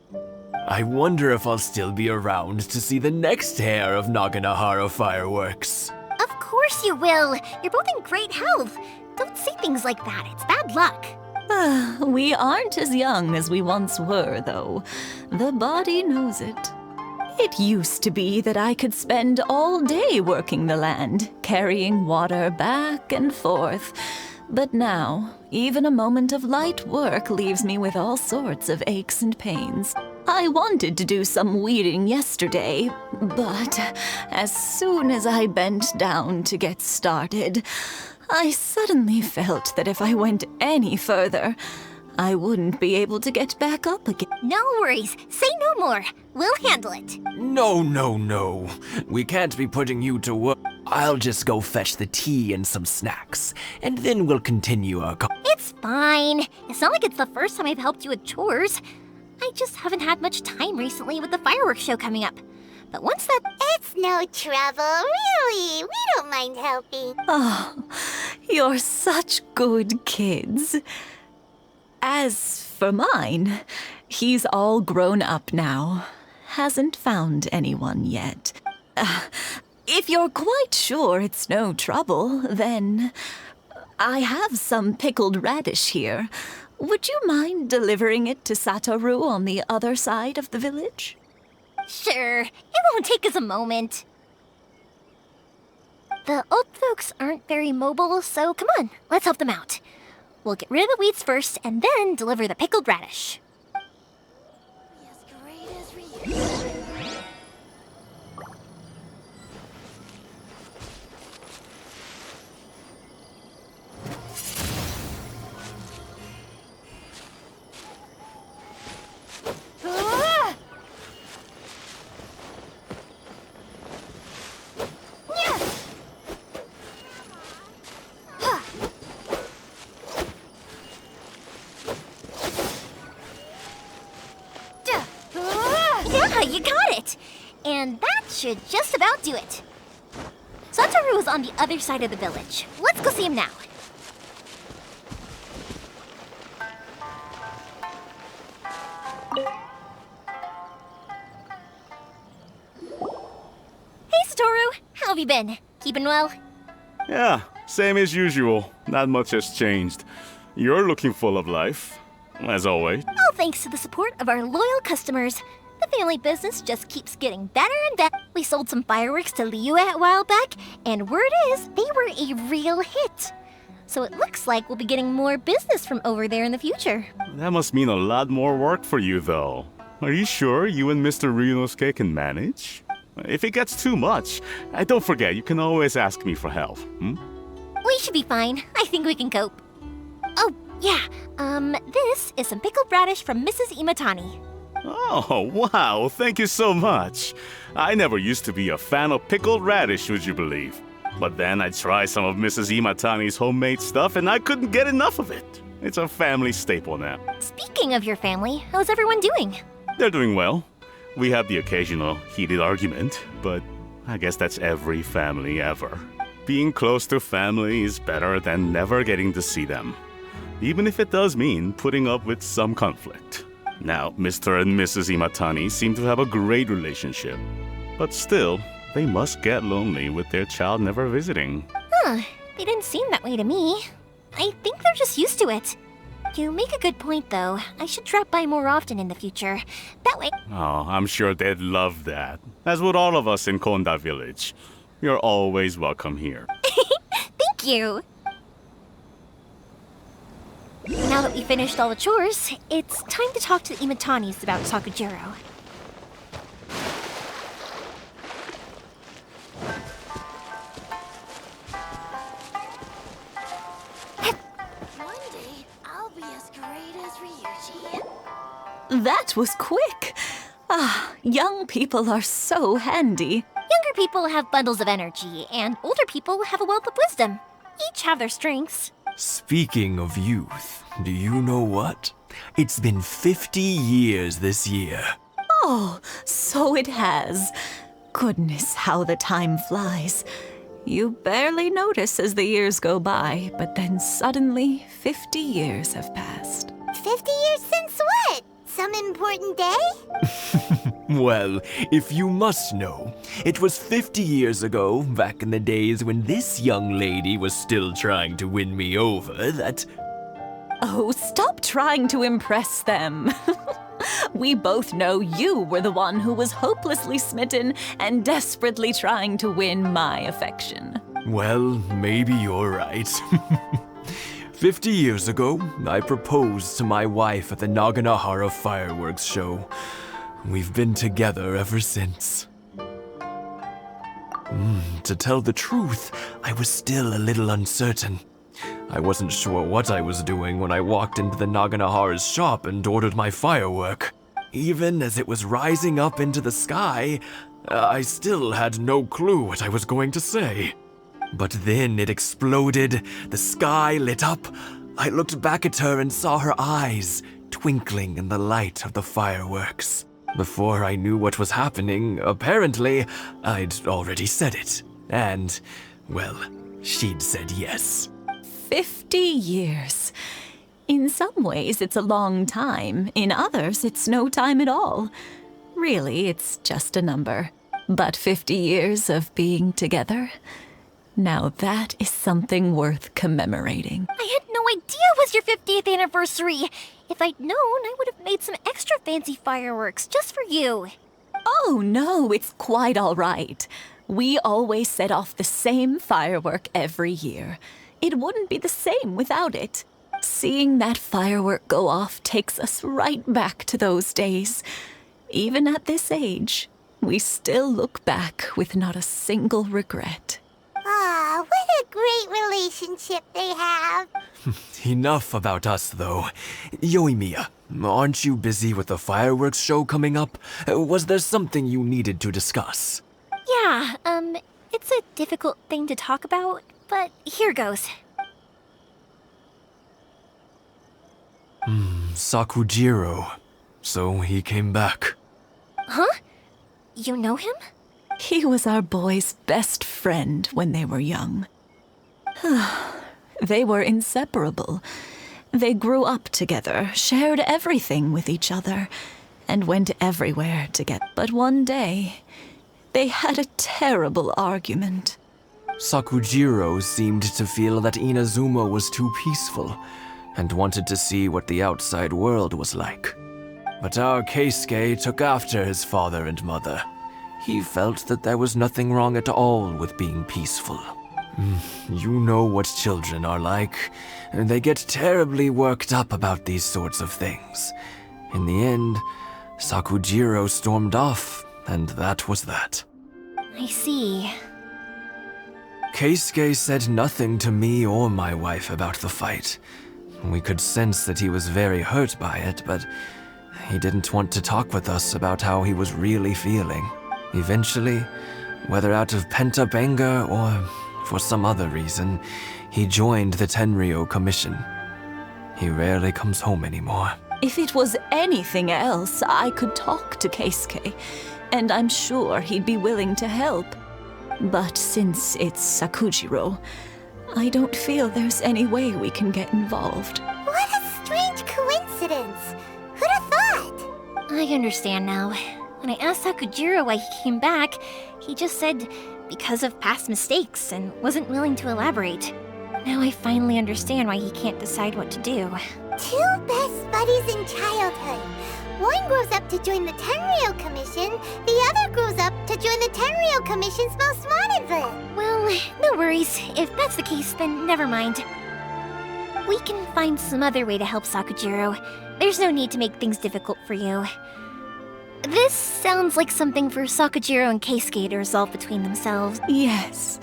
S13: I wonder if I'll still be around to see the next hair of Naganohara fireworks.
S2: Of course you will. You're both in great health. Don't say things like that. It's bad luck.
S10: We aren't as young as we once were, though. The body knows it. It used to be that I could spend all day working the land, carrying water back and forth. But now, even a moment of light work leaves me with all sorts of aches and pains. I wanted to do some weeding yesterday, but as soon as I bent down to get started, I suddenly felt that if I went any further, I wouldn't be able to get back up again.
S2: No worries. Say no more. We'll handle it.
S13: No. We can't be putting you to work. I'll just go fetch the tea and some snacks, and then we'll continue our
S2: It's fine. It's not like it's the first time I've helped you with chores. I just haven't had much time recently with the fireworks show coming up. But once that...
S3: It's no trouble, really. We don't mind helping.
S10: Oh, you're such good kids. As for mine, he's all grown up now. Hasn't found anyone yet. If you're quite sure it's no trouble, then I have some pickled radish here. Would you mind delivering it to Satoru on the other side of the village?
S2: Sure. It won't take us a moment. The old folks aren't very mobile, so come on, let's help them out. We'll get rid of the weeds first, and then deliver the pickled radish. Yeah, you got it! And that should just about do it. Satoru is on the other side of the village. Let's go see him now. Hey, Satoru! How have you been? Keeping well?
S14: Yeah, same as usual. Not much has changed. You're looking full of life, as always.
S2: All thanks to the support of our loyal customers. The family business just keeps getting better and better. We sold some fireworks to Liyue a while back, and word is they were a real hit. So it looks like we'll be getting more business from over there in the future.
S14: That must mean a lot more work for you, though. Are you sure you and Mr. Ryunosuke can manage? If it gets too much, don't forget, you can always ask me for help,
S2: We should be fine. I think we can cope. Oh, yeah. This is some pickled radish from Mrs. Imatani.
S14: Oh, wow, thank you so much. I never used to be a fan of pickled radish, would you believe? But then I tried some of Mrs. Imatani's homemade stuff and I couldn't get enough of it. It's a family staple now.
S2: Speaking of your family, how's everyone doing?
S14: They're doing well. We have the occasional heated argument, but I guess that's every family ever. Being close to family is better than never getting to see them, even if it does mean putting up with some conflict. Now, Mr. and Mrs. Imatani seem to have a great relationship, but still, they must get lonely with their child never visiting.
S2: Huh, they didn't seem that way to me. I think they're just used to it. You make a good point, though. I should drop by more often in the future. That way...
S14: Oh, I'm sure they'd love that, as would all of us in Konda Village. You're always welcome here.
S2: Thank you! Now that we finished all the chores, it's time to talk to the Imatanis about Sakujiro.
S3: One day, I'll be as great as Ryuji.
S10: That was quick. Ah, young people are so handy.
S2: Younger people have bundles of energy, and older people have a wealth of wisdom. Each have their strengths.
S13: Speaking of youth, do you know what? It's been 50 years this year.
S10: Oh, so it has. Goodness, how the time flies. You barely notice as the years go by, but then suddenly 50 years have passed.
S3: 50 years since what? Some important day?
S13: Well, if you must know, it was 50 years ago, back in the days when this young lady was still trying to win me over, that...
S10: Oh, stop trying to impress them. We both know you were the one who was hopelessly smitten and desperately trying to win my affection.
S13: Well, maybe you're right. 50 years ago, I proposed to my wife at the Naganohara fireworks show. We've been together ever since. To tell the truth, I was still a little uncertain. I wasn't sure what I was doing when I walked into the Naganohara's shop and ordered my firework. Even as it was rising up into the sky, I still had no clue what I was going to say. But then it exploded, the sky lit up. I looked back at her and saw her eyes twinkling in the light of the fireworks. Before I knew what was happening, apparently, I'd already said it. And, well, she'd said yes.
S10: 50 years. In some ways, it's a long time. In others, it's no time at all. Really, it's just a number. But 50 years of being together? Now that is something worth commemorating.
S2: I had no idea it was your 50th anniversary. If I'd known, I would have made some extra fancy fireworks just for you.
S10: Oh no, it's quite all right. We always set off the same firework every year. It wouldn't be the same without it. Seeing that firework go off takes us right back to those days. Even at this age, we still look back with not a single regret.
S3: Ah, what a great relationship they have.
S13: Enough about us, though. Yoimiya, aren't you busy with the fireworks show coming up? Was there something you needed to discuss?
S2: Yeah, it's a difficult thing to talk about, but here goes.
S13: Sakujiro. So he came back.
S2: Huh? You know him?
S10: He was our boy's best friend when they were young. They were inseparable. They grew up together, shared everything with each other, and went everywhere together. But one day, they had a terrible argument.
S13: Sakujiro seemed to feel that Inazuma was too peaceful, and wanted to see what the outside world was like. But our Keisuke took after his father and mother. He felt that there was nothing wrong at all with being peaceful. You know what children are like. They get terribly worked up about these sorts of things. In the end, Sakujiro stormed off, and that was that.
S2: I see.
S13: Keisuke said nothing to me or my wife about the fight. We could sense that he was very hurt by it, but he didn't want to talk with us about how he was really feeling. Eventually, whether out of pent-up anger or for some other reason, he joined the Tenryo Commission. He rarely comes home anymore.
S10: If it was anything else, I could talk to Keisuke, and I'm sure he'd be willing to help. But since it's Sakujiro, I don't feel there's any way we can get involved.
S3: What a strange coincidence! Who'd have thought?
S2: I understand now. When I asked Sakujiro why he came back, he just said because of past mistakes and wasn't willing to elaborate. Now I finally understand why he can't decide what to do.
S3: Two best buddies in childhood. One grows up to join the Tenryou Commission, the other grows up to join the Tenryou Commission's most wanted list.
S2: Well, no worries. If that's the case, then never mind. We can find some other way to help Sakujiro. There's no need to make things difficult for you. This sounds like something for Sakujiro and Keisuke to resolve between themselves.
S10: Yes.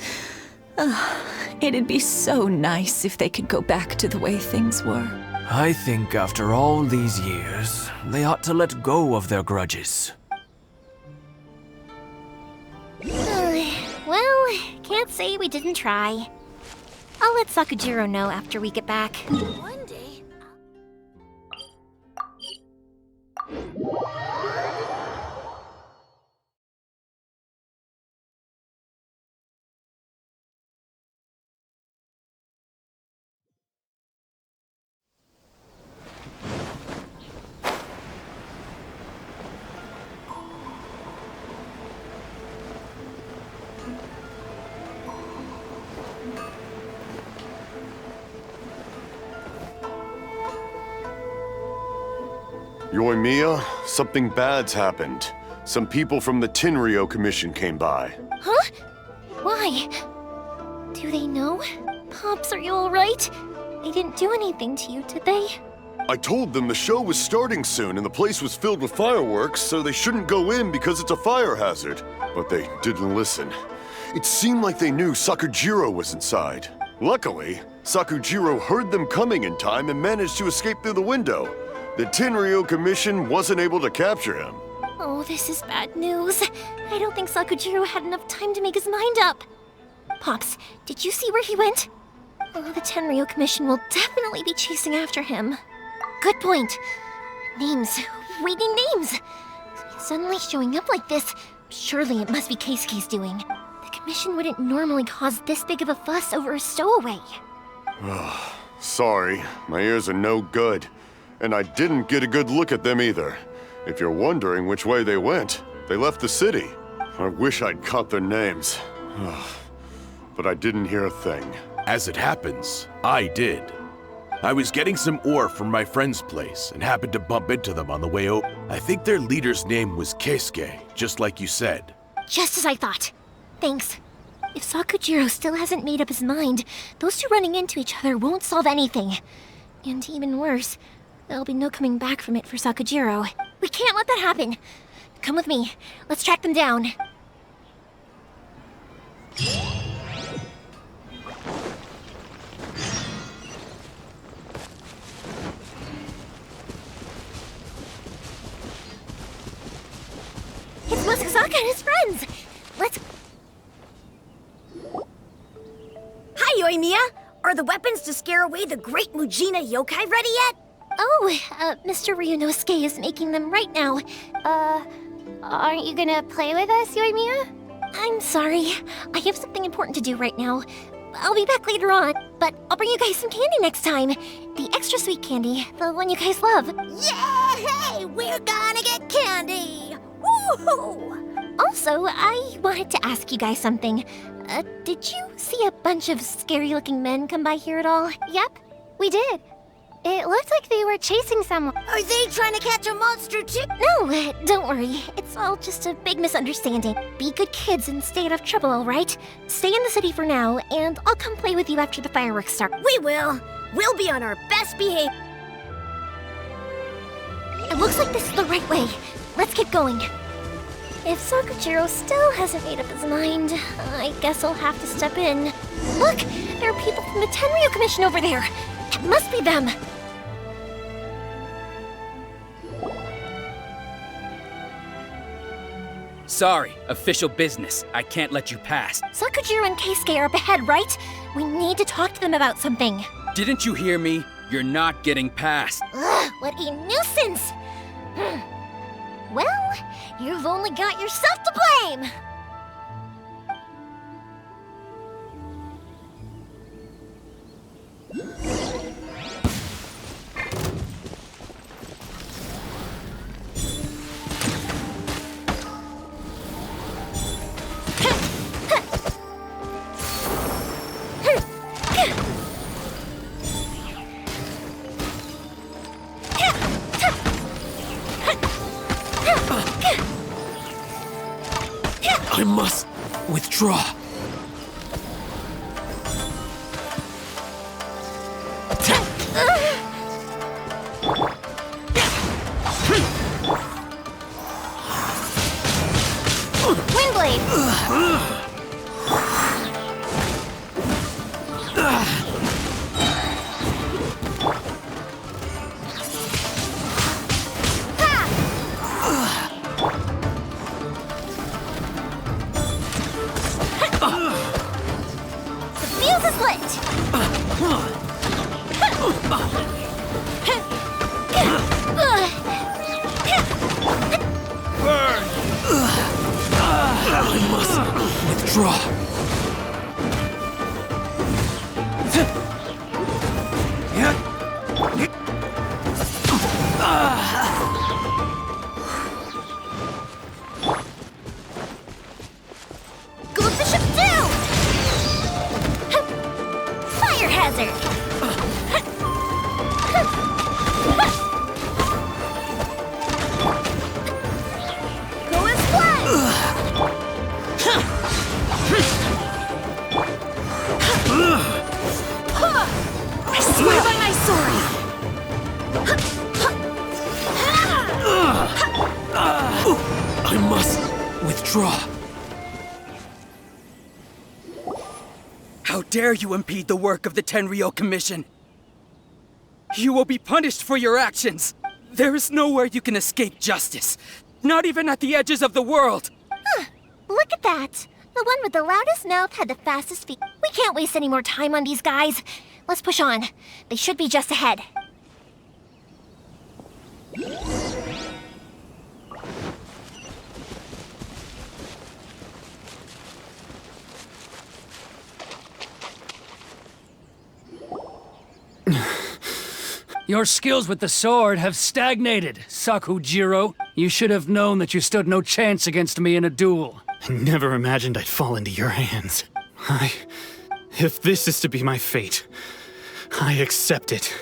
S10: It'd be so nice if they could go back to the way things were.
S13: I think after all these years, they ought to let go of their grudges.
S2: Well, can't say we didn't try. I'll let Sakujiro know after we get back.
S3: One day.
S5: Yoimiya, something bad's happened. Some people from the Tenryou Commission came by.
S2: Huh? Why? Do they know? Pops, are you alright? They didn't do anything to you, did they?
S5: I told them the show was starting soon and the place was filled with fireworks, so they shouldn't go in because it's a fire hazard. But they didn't listen. It seemed like they knew Sakujiro was inside. Luckily, Sakujiro heard them coming in time and managed to escape through the window. The Tenryou Commission wasn't able to capture him.
S2: Oh, this is bad news. I don't think Sakujiro had enough time to make his mind up. Pops, did you see where he went? Oh, the Tenryou Commission will definitely be chasing after him. Good point. Names. Reading names. Suddenly showing up like this. Surely it must be Keisuke's doing. The Commission wouldn't normally cause this big of a fuss over a stowaway.
S5: Sorry, my ears are no good. And I didn't get a good look at them either. If you're wondering which way they went, they left the city. I wish I'd caught their names. But I didn't hear a thing.
S8: As it happens, I did. I was getting some ore from my friend's place and happened to bump into them on the way over. I think their leader's name was Keisuke, just like you said.
S2: Just as I thought. Thanks. If Sakujiro still hasn't made up his mind, those two running into each other won't solve anything. And even worse, there'll be no coming back from it for Sakujiro. We can't let that happen. Come with me. Let's track them down. It's Musasaka and his friends! Let's...
S1: Hi, Yoimiya! Are the weapons to scare away the great Mujina yokai ready yet?
S2: Oh, Mr. Ryunosuke is making them right now.
S3: Aren't you gonna play with us, Yoimiya?
S2: I'm sorry. I have something important to do right now. I'll be back later on, but I'll bring you guys some candy next time. The extra sweet candy, the one you guys love.
S3: Yay! We're gonna get candy! Woohoo!
S2: Also, I wanted to ask you guys something. Did you see a bunch of scary-looking men come by here at all?
S3: Yep, we did. It looked like they were chasing someone.
S1: Are they trying to catch a monster too?
S2: No, don't worry. It's all just a big misunderstanding. Be good kids and stay out of trouble, all right? Stay in the city for now, and I'll come play with you after the fireworks start.
S1: We will. We'll be on our best behavior.
S2: It looks like this is the right way. Let's get going. If Sakujiro still hasn't made up his mind, I guess I'll have to step in. Look! There are people from the Tenryou Commission over there! It must be them!
S15: Sorry, official business. I can't let you pass.
S2: Sakujiro and Keisuke are up ahead, right? We need to talk to them about something.
S15: Didn't you hear me? You're not getting past.
S2: Ugh, What a nuisance! Well, you've only got yourself to blame!
S13: I must withdraw.
S2: Windblade!
S3: The fuse is lit!
S13: I must withdraw.
S3: Goes the ship down! Fire hazard! Go and fly!
S2: I swear by my sword!
S13: I must withdraw.
S16: How dare you impede the work of the Tenryou Commission? You will be punished for your actions. There is nowhere you can escape justice. Not even at the edges of the world.
S2: Look at that! The one with the loudest mouth had the fastest feet. We can't waste any more time on these guys. Let's push on. They should be just ahead.
S7: Your skills with the sword have stagnated, Sakujiro. You should have known that you stood no chance against me in a duel.
S6: I never imagined I'd fall into your hands. If this is to be my fate, I accept it.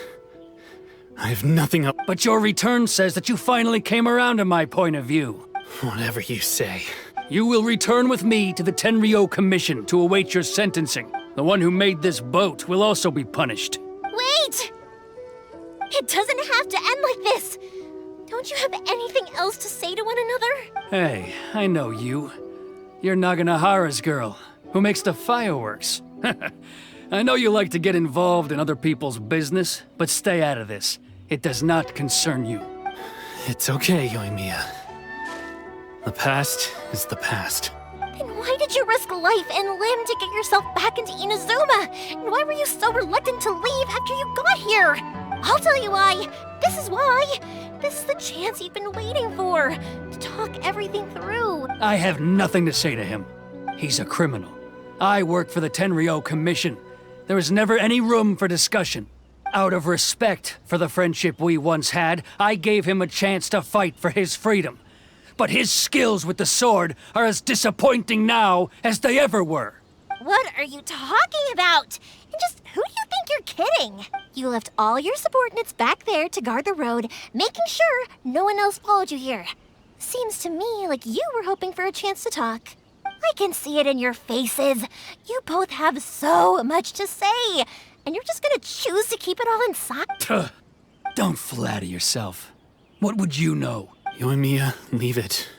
S6: I have nothing up.
S7: But your return says that you finally came around to my point of view.
S6: Whatever you say.
S7: You will return with me to the Tenryou Commission to await your sentencing. The one who made this boat will also be punished.
S2: Wait! It doesn't have to end like this! Don't you have anything else to say to one another?
S7: Hey, I know you. You're Naganohara's girl, who makes the fireworks. I know you like to get involved in other people's business, but stay out of this. It does not concern you.
S6: It's okay, Yoimiya. The past is the past.
S2: Then why did you risk life and limb to get yourself back into Inazuma? And why were you so reluctant to leave after you got here? I'll tell you why. This is why. This is the chance you've been waiting for, to talk everything through.
S7: I have nothing to say to him. He's a criminal. I work for the Tenryou Commission. There is never any room for discussion. Out of respect for the friendship we once had, I gave him a chance to fight for his freedom. But his skills with the sword are as disappointing now as they ever were.
S2: What are you talking about? And just who do you think you're kidding? You left all your subordinates back there to guard the road, making sure no one else followed you here. Seems to me like you were hoping for a chance to talk. I can see it in your faces. You both have so much to say, and you're just gonna choose to keep it all inside?
S7: Don't flatter yourself. What would you know?
S6: Yoimiya, leave it.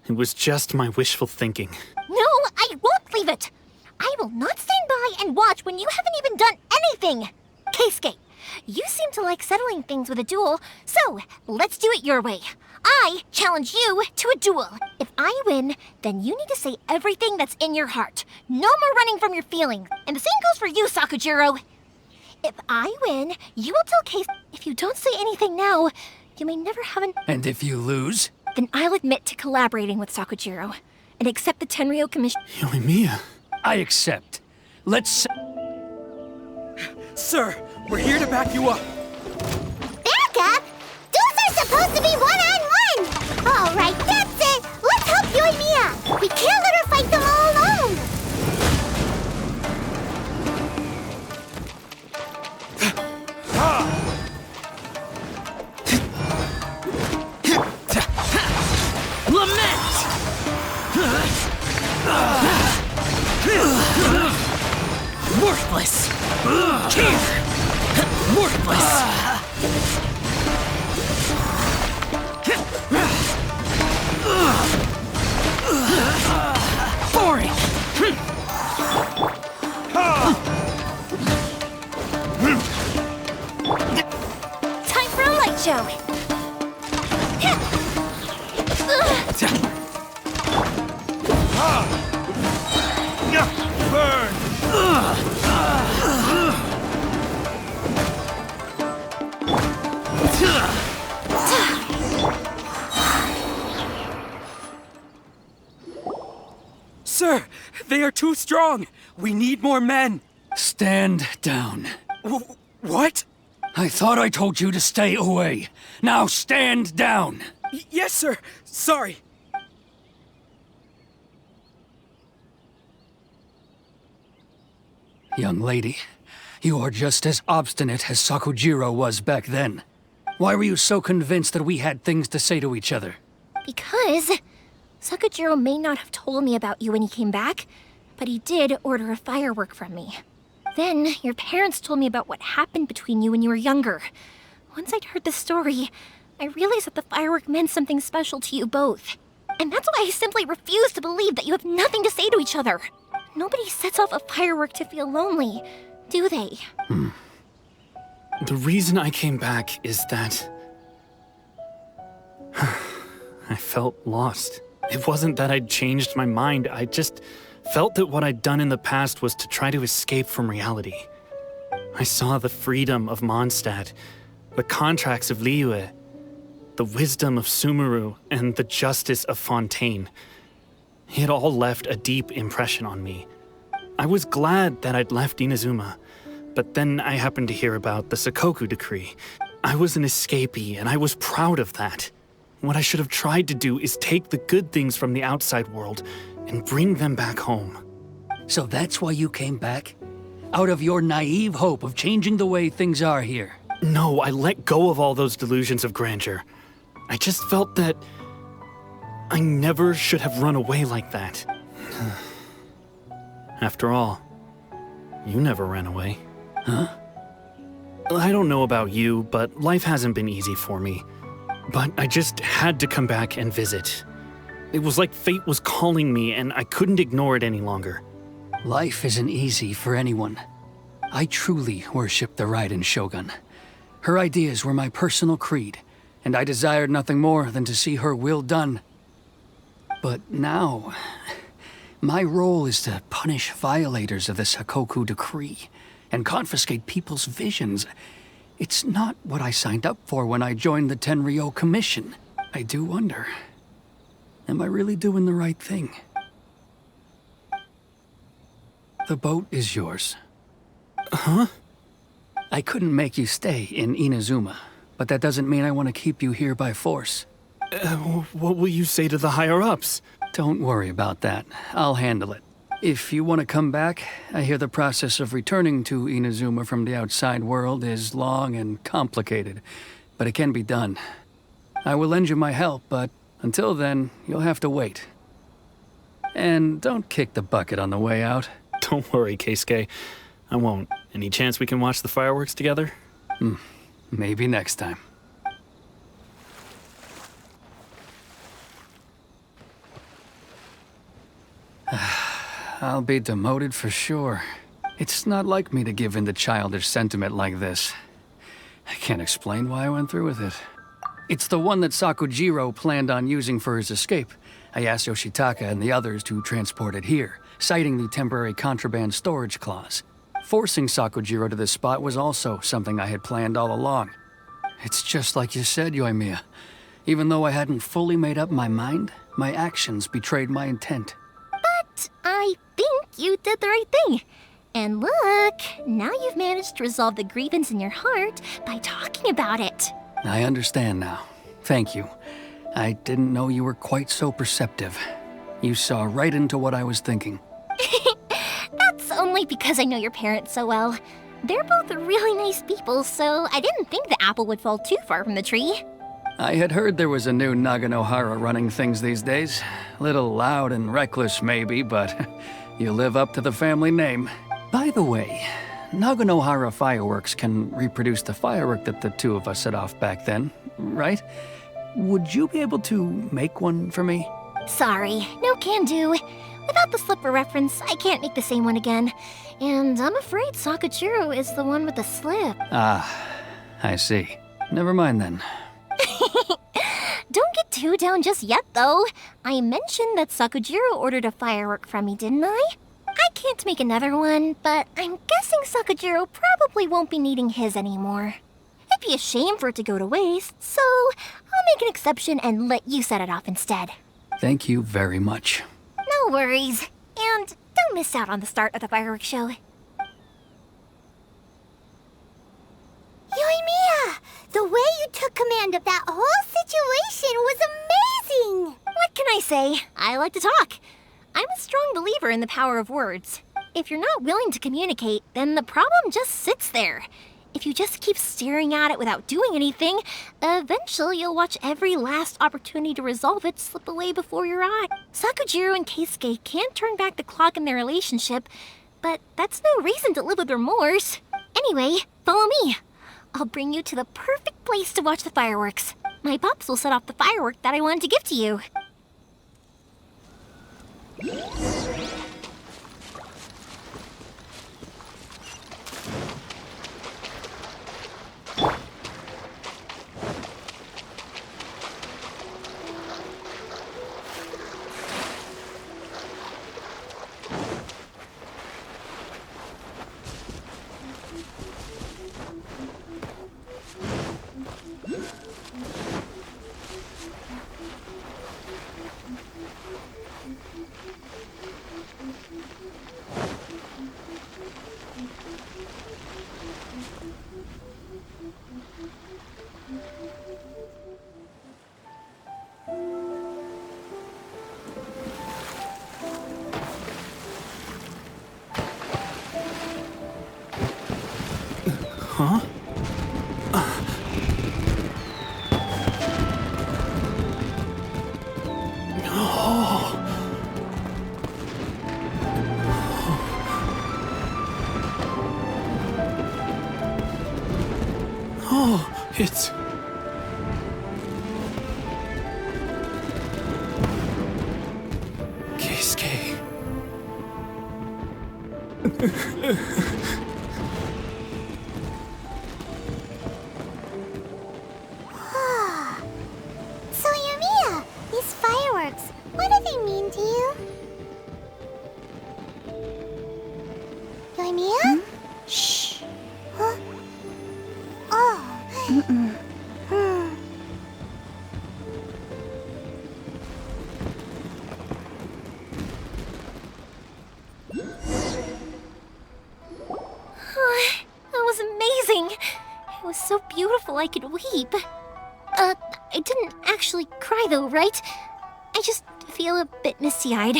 S6: It was just my wishful thinking.
S2: No, I won't leave it. I will not stand by and watch when you haven't even done anything. Keisuke, you seem to like settling things with a duel, so let's do it your way. I challenge you to a duel. If I win, then you need to say everything that's in your heart. No more running from your feelings. And the same goes for you, Sakujiro. If I win, you will tell Case. If you don't say anything now, you may never have an.
S7: And if you lose?
S2: Then I'll admit to collaborating with Sakujiro and accept the Tenryo Commission.
S6: Yoimiya.
S7: I accept. Let's.
S16: Sir, we're here to back you up.
S3: Back up? Duels are supposed to be one-on-one! All right, that's it! Let's help Yoimiya! We can't let her fight them all alone!
S7: Lament! Worthless! Here! Worthless! Boring!
S2: Time for a light show!
S12: Burn!
S16: Sir, they are too strong. We need more men.
S7: Stand down.
S16: What?
S7: I thought I told you to stay away. Now stand down!
S16: Yes, sir. Sorry.
S7: Young lady, you are just as obstinate as Sakujiro was back then. Why were you so convinced that we had things to say to each other?
S2: Because Sakujiro may not have told me about you when he came back, but he did order a firework from me. Then your parents told me about what happened between you when you were younger. Once I'd heard the story, I realized that the firework meant something special to you both. And that's why I simply refuse to believe that you have nothing to say to each other. Nobody sets off a firework to feel lonely, do they?
S6: The reason I came back is that I felt lost. It wasn't that I'd changed my mind, I just felt that what I'd done in the past was to try to escape from reality. I saw the freedom of Mondstadt, the contracts of Liyue, the wisdom of Sumeru, and the justice of Fontaine. It all left a deep impression on me. I was glad that I'd left Inazuma, but then I happened to hear about the Sakoku decree. I was an escapee, and I was proud of that. What I should have tried to do is take the good things from the outside world and bring them back home.
S7: So that's why you came back? Out of your naive hope of changing the way things are here?
S6: No, I let go of all those delusions of grandeur. I just felt that I never should have run away like that. After all, you never ran away.
S7: Huh?
S6: I don't know about you, but life hasn't been easy for me. But I just had to come back and visit. It was like fate was calling me, and I couldn't ignore it any longer.
S7: Life isn't easy for anyone. I truly worship the Raiden Shogun. Her ideas were my personal creed, and I desired nothing more than to see her will done. But now, my role is to punish violators of the Sakoku decree and confiscate people's visions. It's not what I signed up for when I joined the Tenryo Commission. I do wonder, am I really doing the right thing? The boat is yours.
S6: Huh?
S7: I couldn't make you stay in Inazuma, but that doesn't mean I want to keep you here by force.
S6: What will you say to the higher-ups?
S7: Don't worry about that. I'll handle it. If you want to come back, I hear the process of returning to Inazuma from the outside world is long and complicated, but it can be done. I will lend you my help, but until then, you'll have to wait. And don't kick the bucket on the way out.
S6: Don't worry, Keisuke. I won't. Any chance we can watch the fireworks together?
S7: Maybe next time. I'll be demoted for sure. It's not like me to give in to childish sentiment like this. I can't explain why I went through with it. It's the one that Sakujiro planned on using for his escape. I asked Yoshitaka and the others to transport it here, citing the temporary contraband storage clause. Forcing Sakujiro to this spot was also something I had planned all along. It's just like you said, Yoimiya. Even though I hadn't fully made up my mind, my actions betrayed my intent.
S2: But I think you did the right thing. And look, now you've managed to resolve the grievance in your heart by talking about it.
S7: I understand now. Thank you. I didn't know you were quite so perceptive. You saw right into what I was thinking.
S2: That's only because I know your parents so well. They're both really nice people, so I didn't think the apple would fall too far from the tree.
S7: I had heard there was a new Naganohara running things these days. Little loud and reckless, maybe, but you live up to the family name. By the way, Naganohara fireworks can reproduce the firework that the two of us set off back then, right? Would you be able to make one for me?
S2: Sorry, no can do. Without the slipper reference, I can't make the same one again. And I'm afraid Sakujiro is the one with the slip.
S7: Ah, I see. Never mind then.
S2: Don't get too down just yet, though. I mentioned that Sakujiro ordered a firework from me, didn't I? I can't make another one, but I'm guessing Sakujiro probably won't be needing his anymore. It'd be a shame for it to go to waste, so I'll make an exception and let you set it off instead.
S7: Thank you very much.
S2: No worries. And don't miss out on the start of the fireworks show.
S3: Yoimiya! The way you took command of that whole situation was amazing!
S2: What can I say? I like to talk. I'm a strong believer in the power of words. If you're not willing to communicate, then the problem just sits there. If you just keep staring at it without doing anything, eventually you'll watch every last opportunity to resolve it slip away before your eye. Sakujiro and Keisuke can't turn back the clock in their relationship, but that's no reason to live with remorse. Anyway, follow me. I'll bring you to the perfect place to watch the fireworks. My pops will set off the firework that I wanted to give to you.
S6: Huh? Oh, it's... Keisuke.
S3: So, Yoimiya, these fireworks, what do they mean to you? Yoimiya? Shh. Huh? Oh.
S2: That was amazing. It was so beautiful I could weep. I didn't actually cry though, right? I just feel a bit misty-eyed.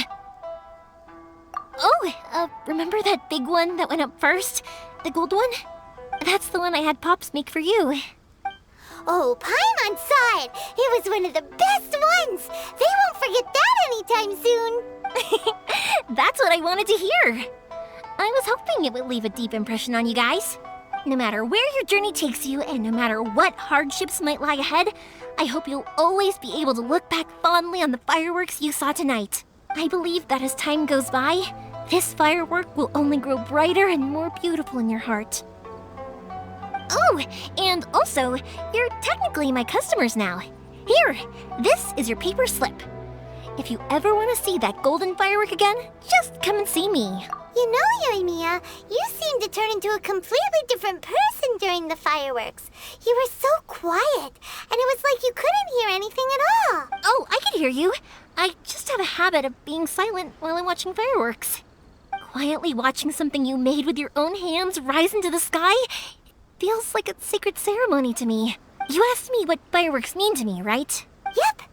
S2: Oh, remember that big one that went up first? The gold one? That's the one I had Pops make for you.
S3: Oh, Paimon saw it! It was one of the best ones! They won't forget that anytime soon!
S2: That's what I wanted to hear. I was hoping it would leave a deep impression on you guys. No matter where your journey takes you, and no matter what hardships might lie ahead, I hope you'll always be able to look back fondly on the fireworks you saw tonight. I believe that as time goes by, this firework will only grow brighter and more beautiful in your heart. Oh, and also, you're technically my customers now. Here, this is your paper slip. If you ever want to see that golden firework again, just come and see me.
S3: You know, Yoimiya, you seemed to turn into a completely different person during the fireworks. You were so quiet, and it was like you couldn't hear anything at all.
S2: Oh, I can hear you. I just have a habit of being silent while I'm watching fireworks. Quietly watching something you made with your own hands rise into the sky feels like a sacred ceremony to me. You asked me what fireworks mean to me, right?
S3: Yep.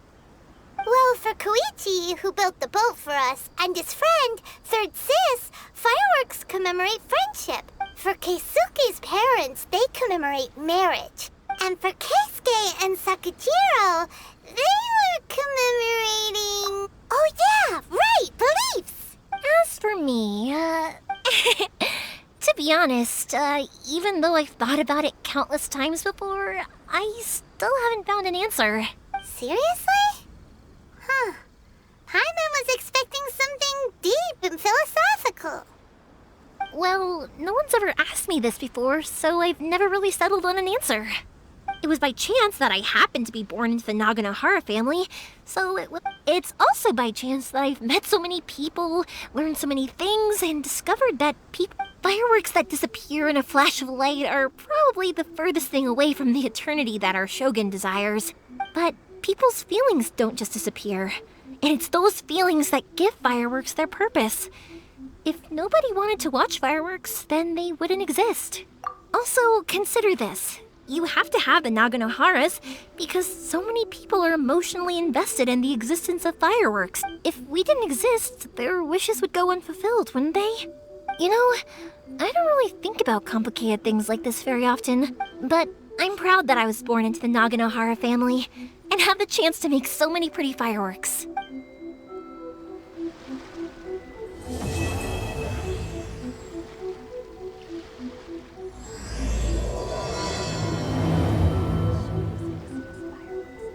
S3: Well, for Koichi, who built the boat for us, and his friend, Third Sis, fireworks commemorate friendship. For Keisuke's parents, they commemorate marriage. And for Keisuke and Sakajiro, they were commemorating... Oh yeah, right, beliefs!
S2: As for me, to be honest, even though I've thought about it countless times before, I still haven't found an answer.
S3: Seriously? Huh. Paimon was expecting something deep and philosophical.
S2: Well, no one's ever asked me this before, so I've never really settled on an answer. It was by chance that I happened to be born into the Naganohara family, so it's also by chance that I've met so many people, learned so many things, and discovered that fireworks that disappear in a flash of light are probably the furthest thing away from the eternity that our shogun desires. But people's feelings don't just disappear, and it's those feelings that give fireworks their purpose. If nobody wanted to watch fireworks, then they wouldn't exist. Also, consider this. You have to have the Naganoharas because so many people are emotionally invested in the existence of fireworks. If we didn't exist, their wishes would go unfulfilled, wouldn't they? You know, I don't really think about complicated things like this very often, but I'm proud that I was born into the Naganohara family and have the chance to make so many pretty fireworks.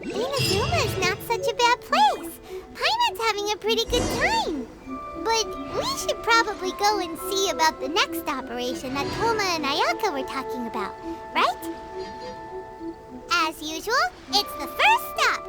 S3: Inazuma's not such a bad place. Paimon's having a pretty good time. But we should probably go and see about the next operation that Toma and Ayaka were talking about, right? As usual, it's the first stop,